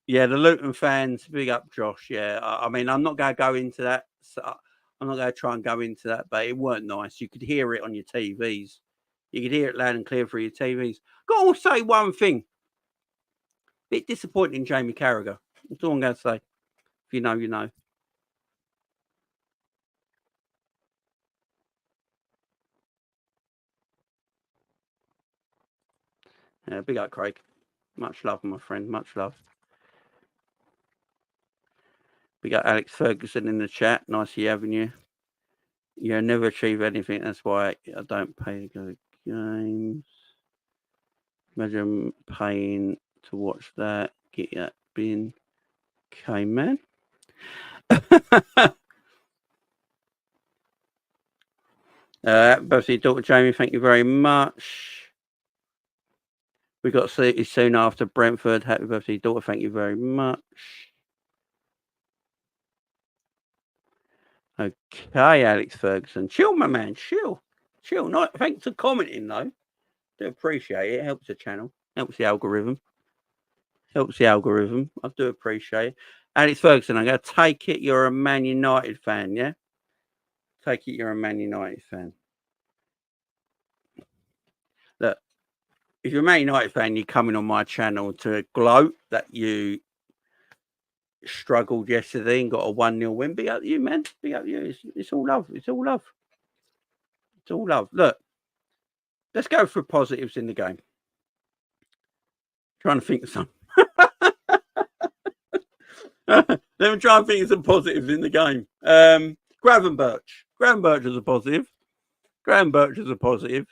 Yeah, the Luton fans, big up Josh. Yeah, I mean, I'm not going to go into that. So I'm not going to try and go into that, but it weren't nice. You could hear it on your TVs. You could hear it loud and clear through your TVs. Got to say one thing. Bit disappointing, Jamie Carragher. That's all I'm going to say. If you know, you know. Yeah, big up, Craig. Much love, my friend. Much love. We got Alex Ferguson in the chat. Nice having you. You never achieve anything. That's why I don't pay to go to games. Imagine paying to watch that. Get that bin. Okay, man. Birthday daughter Jamie, thank you very much. We got City soon after Brentford. Happy birthday, daughter. Thank you very much. Okay, Alex Ferguson. Chill, my man. Chill. Not, thanks for commenting, though. Do appreciate it. Helps the channel. Helps the algorithm. I do appreciate it. Alex Ferguson, I'm going to take it you're a Man United fan, yeah? Take it you're a Man United fan. Look, if you're a Man United fan, you're coming on my channel to gloat that you struggled yesterday and got a 1-0 win. Big up you, man. Big up you. It's all love. It's all love. It's all love. Look, let's go for positives in the game. Trying to think of some. Let me try and think of some positives in the game. Gravenberch is a positive. Gravenberch is a positive.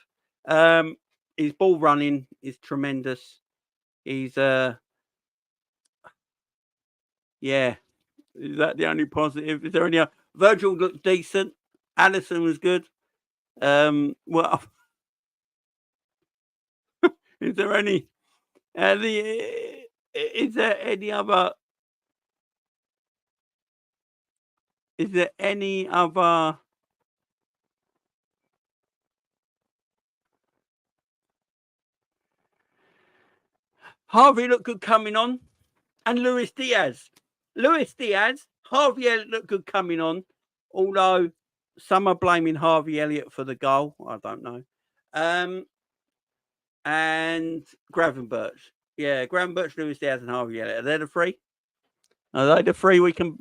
His ball running is tremendous. He's yeah. Is that the only positive? Is there any other? Virgil looked decent. Allison was good. Well, is there any? Is there any other? Is there any other? Harvey looked good coming on, and Luis Diaz. Harvey Elliott looked good coming on, although some are blaming Harvey Elliott for the goal. I don't know. And Gravenberch. Yeah, Gravenberch, Luis Diaz, and Harvey Elliott. Are they the three? Are they the three we can?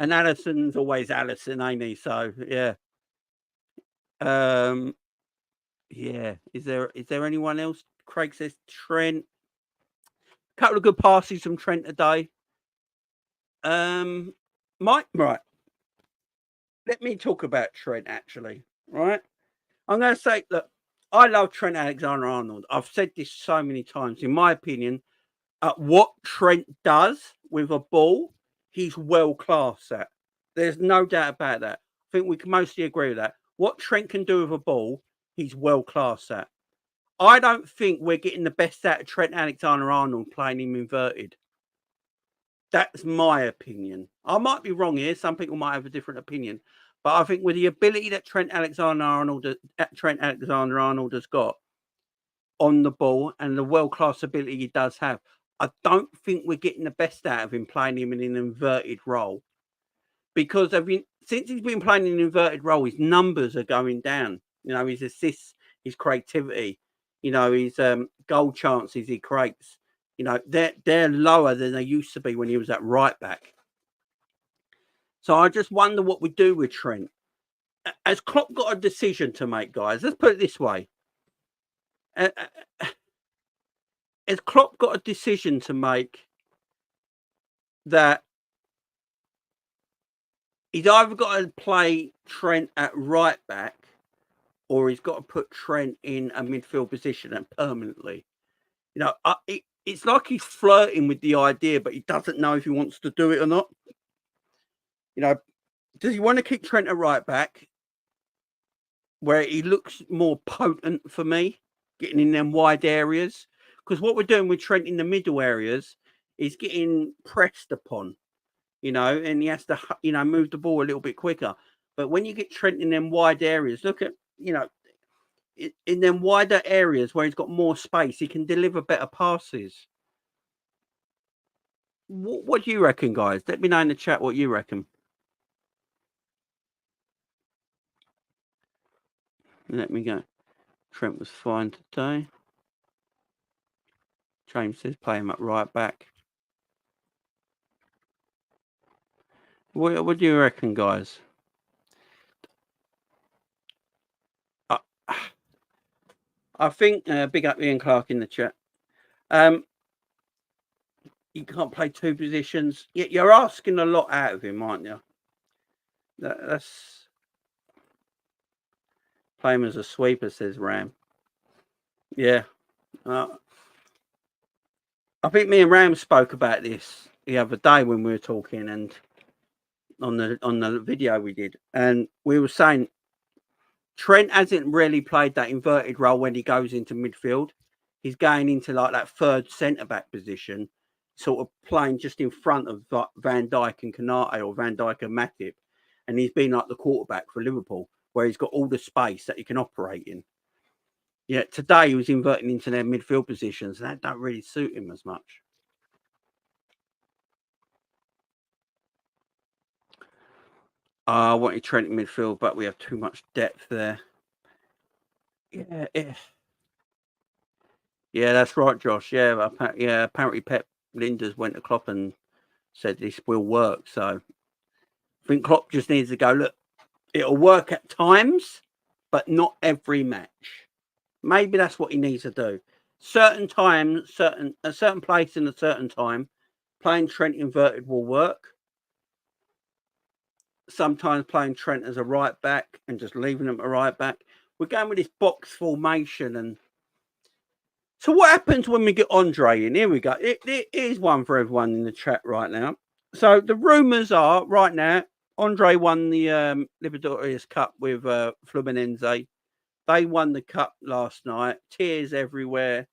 And Allison's always Allison, ain't he? So yeah. Yeah. Is there anyone else? Craig says Trent. Couple of good passes from Trent today. Mike, right. Let me talk about Trent actually. Right. I'm going to say, look, I love Trent Alexander-Arnold. I've said this so many times. In my opinion, what Trent does with a ball, he's world class at. There's no doubt about that. I think we can mostly agree with that. What Trent can do with a ball, he's world class at. I don't think we're getting the best out of Trent Alexander-Arnold playing him inverted. That's my opinion. I might be wrong here. Some people might have a different opinion. But I think with the ability that Trent Alexander-Arnold has got on the ball and the world-class ability he does have, I don't think we're getting the best out of him playing him in an inverted role. Because since he's been playing in an inverted role, his numbers are going down. You know, his assists, his creativity, you know, his goal chances he creates. You know, they're lower than they used to be when he was at right back. So I just wonder what we do with Trent. Has Klopp got a decision to make, guys? Let's put it this way. Has Klopp got a decision to make that he's either got to play Trent at right back or he's got to put Trent in a midfield position and permanently? You know, it's like he's flirting with the idea, but he doesn't know if he wants to do it or not. You know, does he want to keep Trent at right back where he looks more potent for me, getting in them wide areas? Because what we're doing with Trent in the middle areas is getting pressed upon, you know, and he has to, you know, move the ball a little bit quicker. But when you get Trent in them wide areas, look at, you know, in them wider areas where he's got more space, he can deliver better passes. What do you reckon, guys? Let me know in the chat what you reckon. Let me go. Trent was fine today. James says play him at right back. What do you reckon, guys? I think big up Ian Clark in the chat. You can't play two positions. You're asking a lot out of him, aren't you? That's play him as a sweeper, says Ram. Yeah. I think me and Ram spoke about this the other day when we were talking and on the video we did, and we were saying Trent hasn't really played that inverted role when he goes into midfield. He's going into like that third centre-back position, sort of playing just in front of Van Dijk and Konate or Van Dijk and Matip. And he's been like the quarterback for Liverpool, where he's got all the space that he can operate in. Yeah, today he was inverting into their midfield positions, and that don't really suit him as much. I wanted Trent in midfield, but we have too much depth there. Yeah, that's right, Josh. Yeah, apparently Pep Linders went to Klopp and said this will work. So I think Klopp just needs to go, look, it'll work at times, but not every match. Maybe that's what he needs to do. Certain times, a certain place in a certain time, playing Trent inverted will work. Sometimes playing Trent as a right back and just leaving him a right back. We're going with this box formation. And so what happens when we get Andre in? Here we go. Here's one for everyone in the chat right now. So the rumours are right now, Andre won the Libertadores Cup with Fluminense. They won the cup last night. Tears everywhere.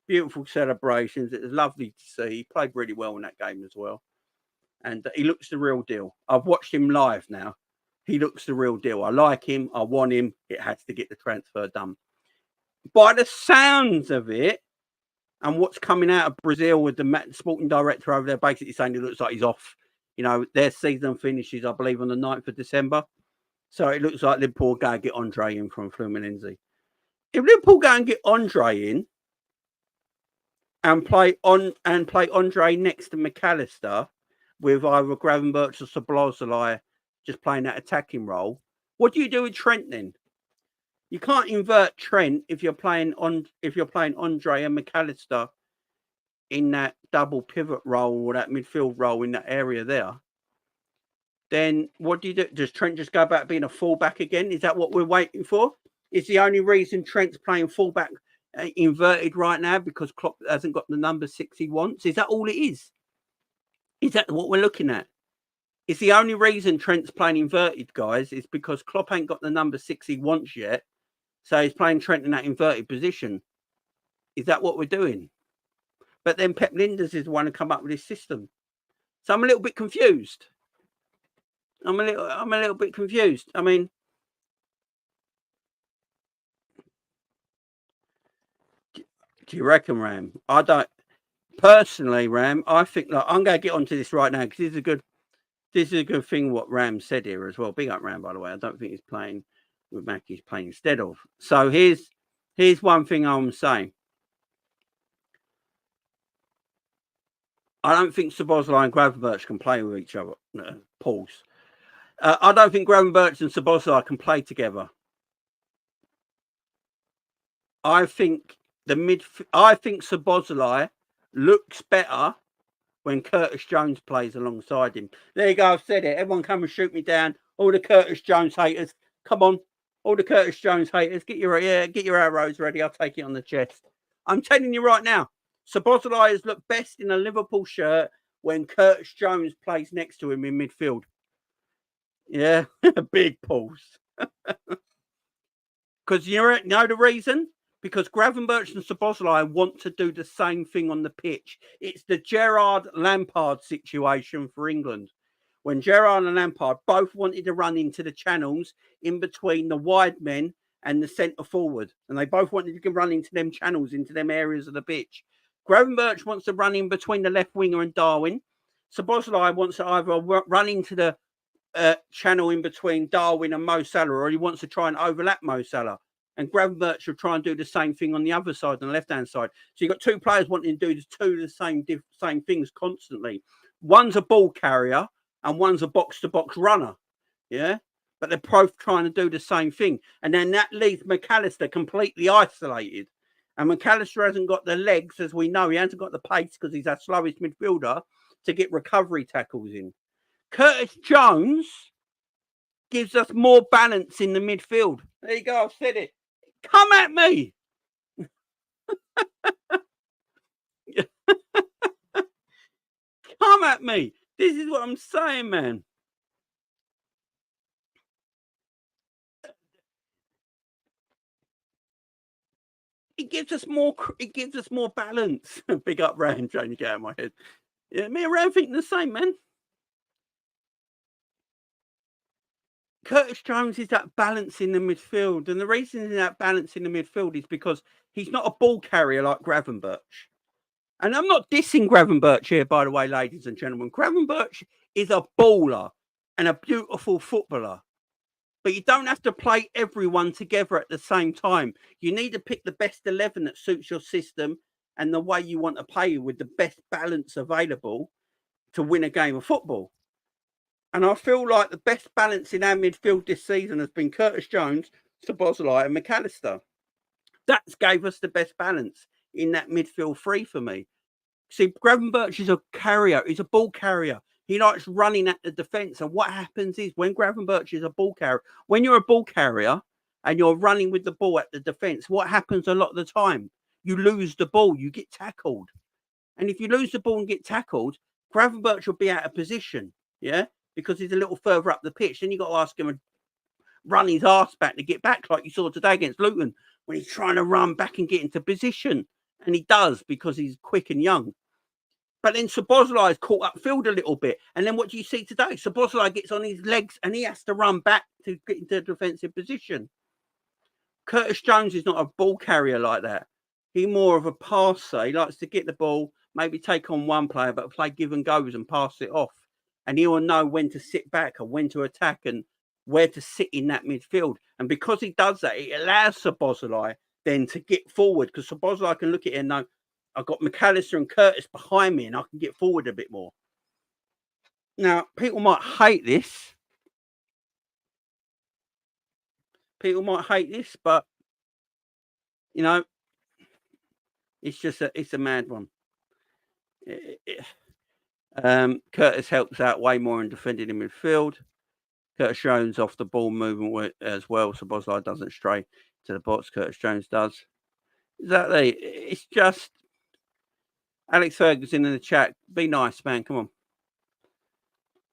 Beautiful celebrations. It was lovely to see. He played really well in that game as well. And he looks the real deal. I've watched him live now. He looks the real deal. I like him. I want him. It has to get the transfer done. By the sounds of it, and what's coming out of Brazil with the sporting director over there basically saying it looks like he's off. You know, their season finishes, I believe, on the 9th of December. So it looks like Liverpool go and get Andre in from Fluminense. If Liverpool go and get Andre in and play Andre next to McAllister with either Gravenberch or Szoboszlai just playing that attacking role, what do you do with Trent then? You can't invert Trent if you're playing Andre and McAllister in that double pivot role or that midfield role in that area there. Then what do you do? Does Trent just go back being a fullback again? Is that what we're waiting for? Is the only reason Trent's playing fullback inverted right now because Klopp hasn't got the number 6 he wants? Is that all it is? Is that what we're looking at? Is the only reason Trent's playing inverted, guys, is because Klopp ain't got the number 6 he wants yet. So he's playing Trent in that inverted position. Is that what we're doing? But then Pep Linders is the one to come up with this system. So I'm a little bit confused. I'm a little bit confused. I mean, do you reckon, Ram? I don't personally, Ram. I think like I'm going to get onto this right now because this is a good thing what Ram said here as well. Big up Ram, by the way. I don't think he's playing with Mac. He's playing instead of. So here's one thing I'm saying. I don't think Szoboszlai and Gravenberch can play with each other. Pause. I don't think Gravenberch and Szoboszlai can play together. I think Szoboszlai looks better when Curtis Jones plays alongside him. There you go. I've said it. Everyone come and shoot me down. All the Curtis Jones haters. Come on. All the Curtis Jones haters. Get your arrows ready. I'll take it on the chest. I'm telling you right now. Szoboszlai has looked best in a Liverpool shirt when Curtis Jones plays next to him in midfield. Yeah, big pause. Because you know the reason? Because Gravenberch and Szoboszlai want to do the same thing on the pitch. It's the Gerrard-Lampard situation for England. When Gerrard and Lampard both wanted to run into the channels in between the wide men and the centre forward. And they both wanted to run into them channels, into them areas of the pitch. Gravenberch wants to run in between the left winger and Darwin. Szoboszlai wants to either run into the channel in between Darwin and Mo Salah, or he wants to try and overlap Mo Salah. And Gravenberch will try and do the same thing on the other side, on the left-hand side. So you've got two players wanting to do the same things constantly. One's a ball carrier and one's a box-to-box runner. Yeah? But they're both trying to do the same thing. And then that leaves McAllister completely isolated. And McAllister hasn't got the legs, as we know. He hasn't got the pace because he's our slowest midfielder to get recovery tackles in. Curtis Jones gives us more balance in the midfield. There you go. I've said it. Come at me. Come at me. This is what I'm saying, man. It gives us more balance. Big up Ram trying to get out of my head. Yeah, me and Ram thinking the same, man. Curtis Jones is that balance in the midfield. And the reason he's that balance in the midfield is because he's not a ball carrier like Gravenberch. And I'm not dissing Gravenberch here, by the way, ladies and gentlemen. Gravenberch is a baller. and a beautiful footballer. But you don't have to play everyone together at the same time. You need to pick the best 11 that suits your system and the way you want to play with the best balance available to win a game of football. And I feel like the best balance in our midfield this season has been Curtis Jones, Szoboszlai and McAllister. That's gave us the best balance in that midfield three for me. See, Gravenberch is a carrier. He's a ball carrier. He likes running at the defence. And what happens is when Gravenberch is a ball carrier, when you're a ball carrier and you're running with the ball at the defence, what happens a lot of the time? You lose the ball. You get tackled. And if you lose the ball and get tackled, Gravenberch will be out of position, yeah, because he's a little further up the pitch. Then you've got to ask him to run his arse back to get back, like you saw today against Luton, when he's trying to run back and get into position. And he does because he's quick and young. But then Szoboszlai is caught upfield a little bit. And then what do you see today? Szoboszlai gets on his legs and he has to run back to get into a defensive position. Curtis Jones is not a ball carrier like that. He's more of a passer. He likes to get the ball, maybe take on one player, but play give and goes and pass it off. And he will know when to sit back and when to attack and where to sit in that midfield. And because he does that, it allows Szoboszlai then to get forward, because Szoboszlai can look at it and know, I've got McAllister and Curtis behind me and I can get forward a bit more. Now, people might hate this. But, you know, it's a mad one. Curtis helps out way more in defending in midfield. Curtis Jones off the ball movement as well. So Szoboszlai doesn't stray to the box. Curtis Jones does. Exactly. It's just Alex Ferguson in the chat. Be nice, man. Come on.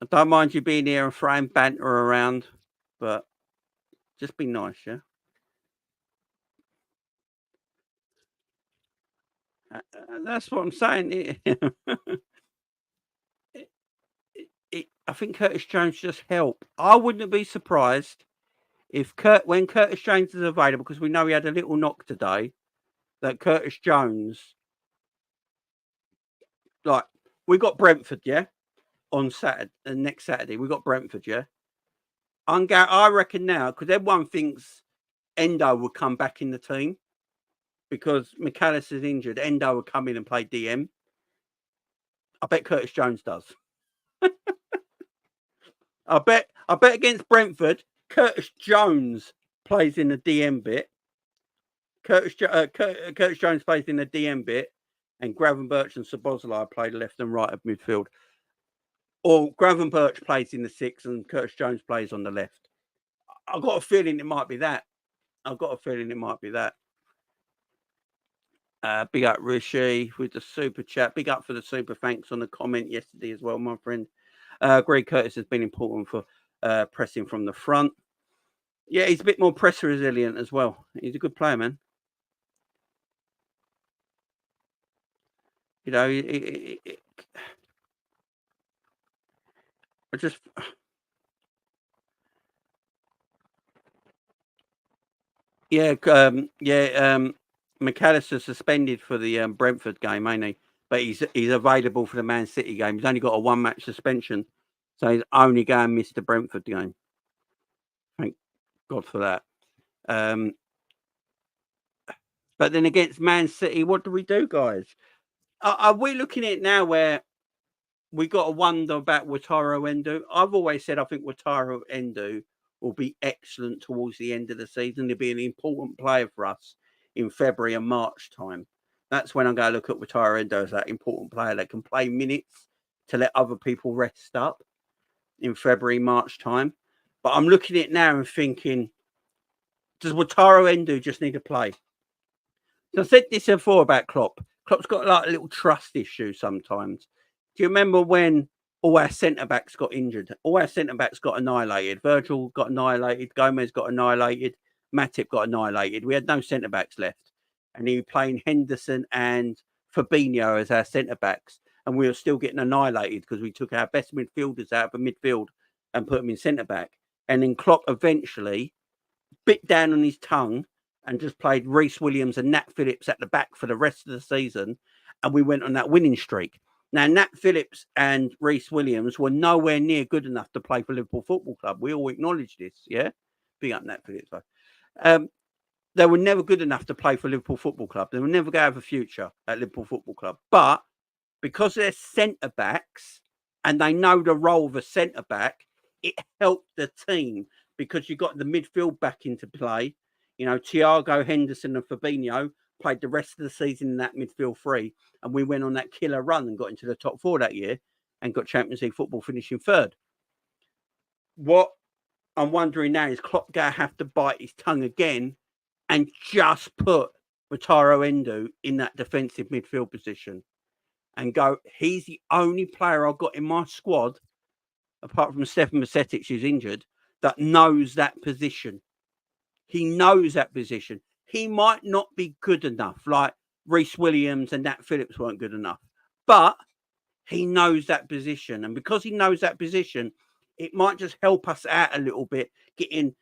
I don't mind you being here and throwing banter around, but just be nice, yeah? That's what I'm saying. I think Curtis Jones just help. I wouldn't be surprised if when Curtis Jones is available, because we know he had a little knock today, that Curtis Jones, like, we got Brentford, yeah, on Saturday, next Saturday. We got Brentford, yeah. I reckon now, because everyone thinks Endo will come back in the team because McAllister's injured. Endo will come in and play DM. I bet Curtis Jones does. I bet against Brentford, Curtis Jones plays in the DM bit. Curtis Jones plays in the DM bit, and Gravenberch and Szoboszlai play left and right of midfield. Or Gravenberch plays in the 6 and Curtis Jones plays on the left. I've got a feeling it might be that. Big up Rishi with the super chat. Big up for the super thanks on the comment yesterday as well, my friend. Greg Curtis has been important for pressing from the front. Yeah, he's a bit more press resilient as well. He's a good player, man. You know, McAllister suspended for the Brentford game, ain't he? But he's available for the Man City game. He's only got a 1-match suspension, so he's only going to miss the Brentford game. Thank God for that. But then against Man City, what do we do, guys? Are we looking at it now where we got to wonder about Wataru Endo? I've always said I think Wataru Endo will be excellent towards the end of the season. He'll be an important player for us in February and March time. That's when I'm going to look at Wataru Endo as that important player that can play minutes to let other people rest up in February, March time. But I'm looking at it now and thinking, does Wataru Endo just need to play? So I said this before about Klopp. Klopp's got like a little trust issue sometimes. Do you remember when all our centre-backs got injured? All our centre-backs got annihilated. Virgil got annihilated. Gomez got annihilated. Matip got annihilated. We had no centre-backs left. And he was playing Henderson and Fabinho as our centre-backs. And we were still getting annihilated because we took our best midfielders out of the midfield and put them in centre-back. And then Klopp eventually bit down on his tongue and just played Reece Williams and Nat Phillips at the back for the rest of the season. And we went on that winning streak. Now, Nat Phillips and Reece Williams were nowhere near good enough to play for Liverpool Football Club. We all acknowledge this, yeah? Big up Nat Phillips. They were never good enough to play for Liverpool Football Club. They will never go have a future at Liverpool Football Club. But because they're centre-backs and they know the role of a centre-back, it helped the team because you got the midfield back into play. You know, Thiago, Henderson and Fabinho played the rest of the season in that midfield three, and we went on that killer run and got into the top four that year and got Champions League football finishing third. What I'm wondering now is Klopp going to have to bite his tongue again and just put Wataru Endo in that defensive midfield position and go, he's the only player I've got in my squad, apart from Stefan Masetic, who's injured, that knows that position. He knows that position. He might not be good enough, like Reece Williams and Nat Phillips weren't good enough, but he knows that position. And because he knows that position, it might just help us out a little bit getting,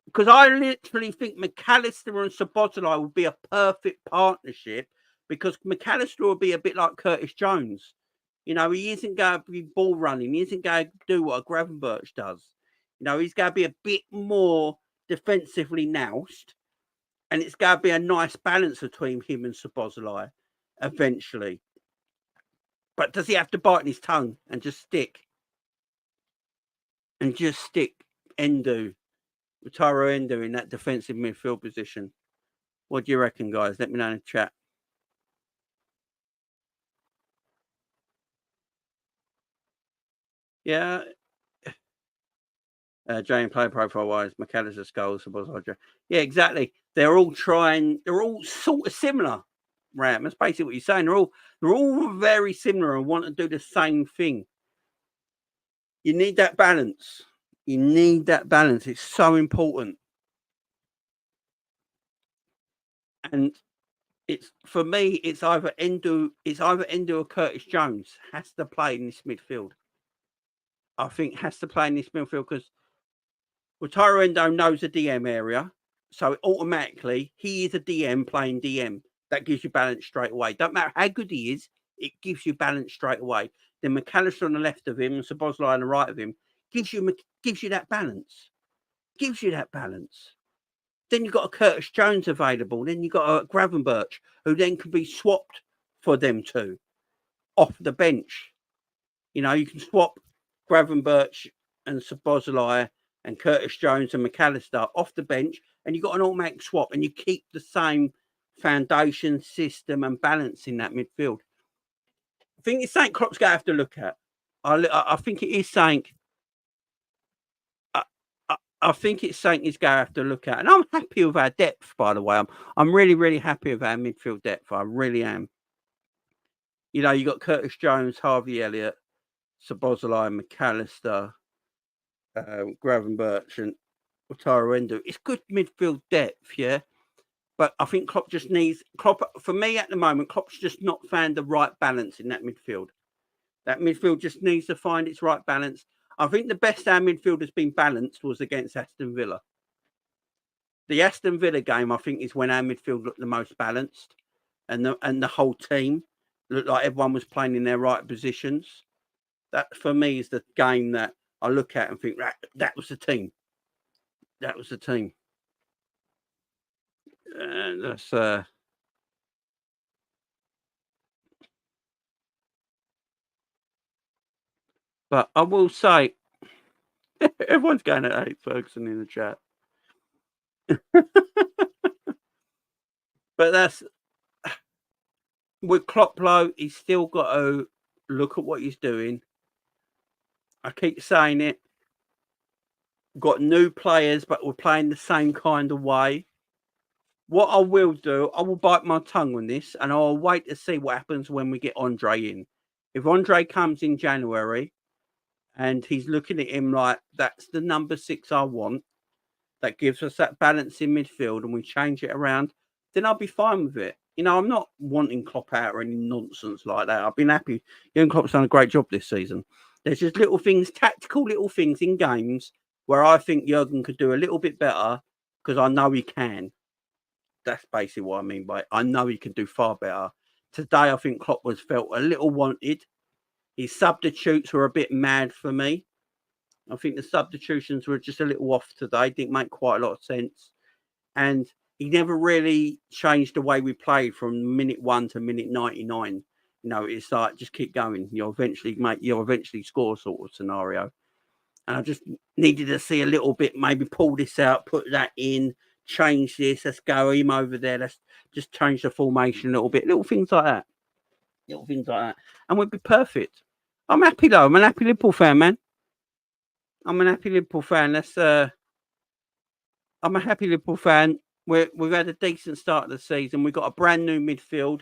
because I literally think McAllister and Szoboszlai will be a perfect partnership, because McAllister will be a bit like Curtis Jones. You know, he isn't going to be ball running. He isn't going to do what a Gravenberch does. You know, he's going to be a bit more defensively noused. And it's going to be a nice balance between him and Szoboszlai eventually. But does he have to bite in his tongue and just stick? And just stick Wataru Endo in that defensive midfield position? What do you reckon, guys? Let me know in the chat. Yeah. Jane player profile wise, McAllister, Skulls, Szoboszlai. Yeah, exactly. They're all sort of similar. Ram. That's basically what you're saying. They're all very similar and want to do the same thing. You need that balance. You need that balance. It's so important. And it's, for me, it's either Endo or Curtis Jones has to play in this midfield. I think has to play in this midfield because Wataru Endo knows the DM area. So automatically he is a DM playing DM. That gives you balance straight away. Don't matter how good he is, it gives you balance straight away. Then McAllister on the left of him and Szoboszlai on the right of him gives you that balance. Gives you that balance. Then you've got a Curtis Jones available. Then you've got a Gravenberch who then can be swapped for them two off the bench. You know, you can swap Gravenberch and Szoboszlai and Curtis Jones and McAllister off the bench, and you've got an automatic swap, and you keep the same foundation, system, and balance in that midfield. I think it's something Klopp's going to have to look at. I think it is something. I think it's something he's going to have to look at, and I'm happy with our depth. By the way, I'm really, really happy with our midfield depth. I really am. You know, you got Curtis Jones, Harvey Elliott, Szoboszlai, McAllister, Gravenberch, and Wataru Endo. It's good midfield depth, yeah. But I think Klopp for me at the moment, Klopp's just not found the right balance in that midfield. That midfield just needs to find its right balance. I think the best our midfield has been balanced was against Aston Villa. The Aston Villa game, I think, is when our midfield looked the most balanced, and the whole team looked like everyone was playing in their right positions. That, for me, is the game that I look at and think, that was the team. That was the team. That's but I will say, everyone's going to hate Ferguson in the chat. But that's with Klopp low, he's still got to look at what he's doing. I keep saying it. Got new players, but we're playing the same kind of way. What I will do, I will bite my tongue on this, and I'll wait to see what happens when we get Andre in. If Andre comes in January and he's looking at him like, that's the number 6 I want, that gives us that balance in midfield, and we change it around, then I'll be fine with it. You know, I'm not wanting Klopp out or any nonsense like that. I've been happy. Jurgen Klopp's done a great job this season. There's just little things, tactical little things in games where I think Jurgen could do a little bit better, because I know he can. That's basically what I mean by it. I know he can do far better Today, I think Klopp was felt a little wanted. His substitutes were a bit mad for me. I think the substitutions were just a little off today. Didn't make quite a lot of sense. And he never really changed the way we played from minute 1 to minute 99. You know, it's like, just keep going. You'll eventually score sort of scenario. And I just needed to see a little bit, maybe pull this out, put that in, change this. Let's go him over there. Let's just change the formation a little bit. Little things like that. And we'd be perfect. I'm happy though. I'm an happy Liverpool fan, man. I'm a happy Liverpool fan. I'm a happy Liverpool fan. We've had a decent start of the season. We've got a brand new midfield.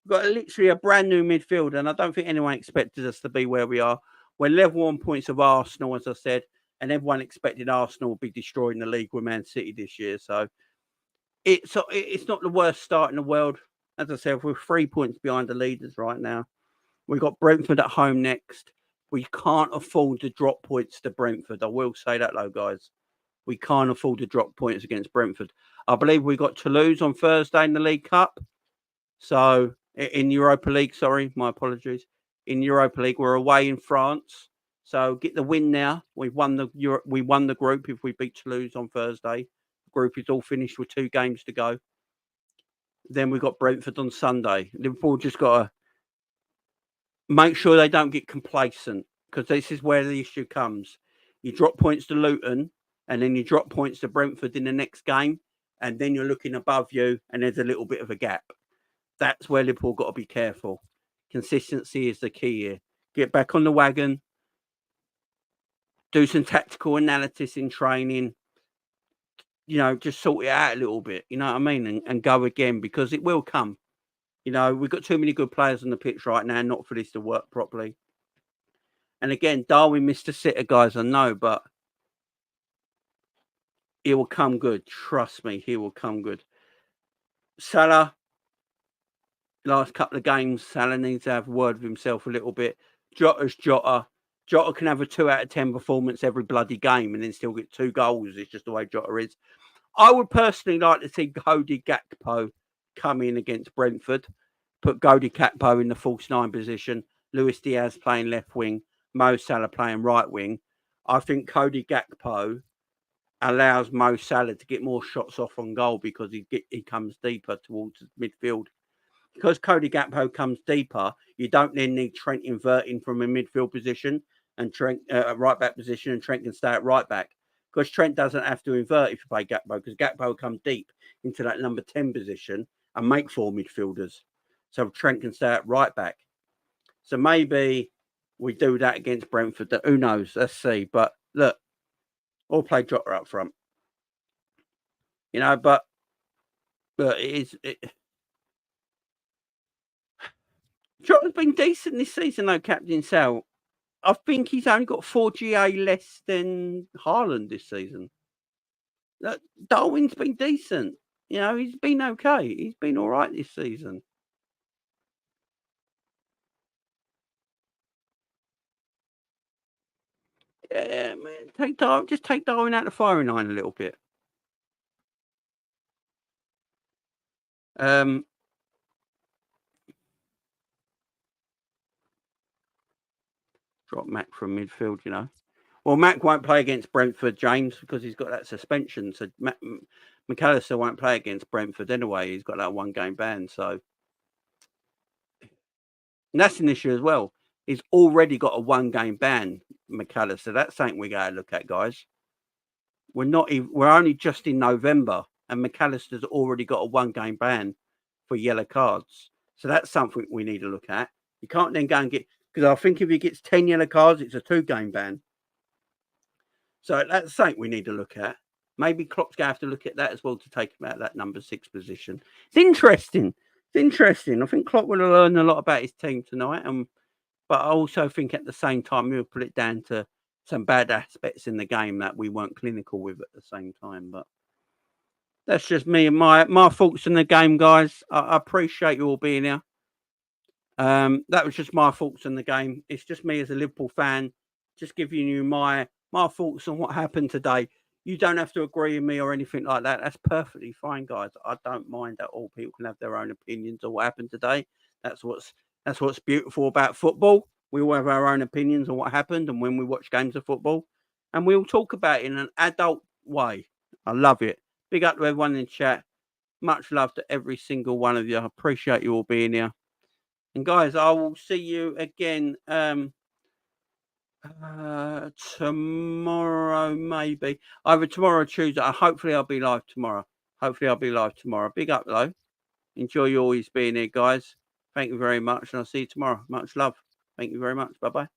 We've got literally a brand new midfield, and I don't think anyone expected us to be where we are. We're level on points of Arsenal, as I said, and everyone expected Arsenal would be destroying the league with Man City this year. So it's not the worst start in the world. As I said, we're 3 points behind the leaders right now. We've got Brentford at home next. We can't afford to drop points to Brentford. I will say that, though, guys. We can't afford to drop points against Brentford. I believe we got Toulouse on Thursday in the League Cup. So, in Europa League, sorry, my apologies. In Europa League, we're away in France. So, get the win now. We won the group if we beat Toulouse on Thursday. The group is all finished with 2 games to go. Then we've got Brentford on Sunday. Liverpool just got to make sure they don't get complacent, because this is where the issue comes. You drop points to Luton, and then you drop points to Brentford in the next game, and then you're looking above you, and there's a little bit of a gap. That's where Liverpool got to be careful. Consistency is the key here. Get back on the wagon, do some tactical analysis in training, just sort it out a little bit, you know what I mean, and go again, because it will come. We've got too many good players on the pitch right now not for this to work properly. And again, Darwin missed a sitter, guys, I know, but he will come good. Trust me, he will come good. Salah, last couple of games, Salah needs to have a word with himself a little bit. Jota's Jota. Jota can have a 2 out of 10 performance every bloody game and then still get 2 goals. It's just the way Jota is. I would personally like to see Cody Gakpo come in against Brentford. Put Cody Gakpo in the false 9 position. Luis Diaz playing left wing. Mo Salah playing right wing. I think Cody Gakpo allows Mo Salah to get more shots off on goal because he comes deeper towards midfield. Because Cody Gakpo comes deeper, you don't then need Trent inverting from a midfield position and Trent right back position, and Trent can stay at right back. Because Trent doesn't have to invert if you play Gakpo, because Gakpo will come deep into that number 10 position and make 4 midfielders. So Trent can stay at right back. So maybe we do that against Brentford. Who knows? Let's see. But look, all play Jota up front. But Jota's been decent this season, though, Captain Sal. I think he's only got 4 GA less than Haaland this season. Look, Darwin's been decent. He's been okay. He's been all right this season. Yeah, man. Just take Darwin out of the firing line a little bit. Drop Mac from midfield, Well, Mac won't play against Brentford, James, because he's got that suspension. So McAllister won't play against Brentford anyway. He's got that 1 game ban. So and that's an issue as well. He's already got a 1 game ban, McAllister. That's something we got to look at, guys. We're only just in November, and McAllister's already got a 1 game ban for yellow cards. So that's something we need to look at. You can't then go and get, because I think if he gets 10 yellow cards, it's a 2 game ban. So that's something we need to look at. Maybe Klopp's going to have to look at that as well to take him out of that number 6 position. It's interesting. I think Klopp will learn a lot about his team tonight. But I also think at the same time, we'll put it down to some bad aspects in the game that we weren't clinical with at the same time. But that's just me and my thoughts on the game, guys. I appreciate you all being here. That was just my thoughts on the game. It's just me as a Liverpool fan, just giving you my thoughts on what happened today. You don't have to agree with me or anything like that. That's perfectly fine, guys. I don't mind at all. People can have their own opinions on what happened today. That's what's beautiful about football. We all have our own opinions on what happened and when we watch games of football, and we all talk about it in an adult way. I love it. Big up to everyone in chat. Much love to every single one of you. I appreciate you all being here. And guys, I will see you again tomorrow, maybe. Either tomorrow or Tuesday. Hopefully I'll be live tomorrow. Big up though. Enjoy you always being here, guys. Thank you very much, and I'll see you tomorrow. Much love. Thank you very much. Bye-bye.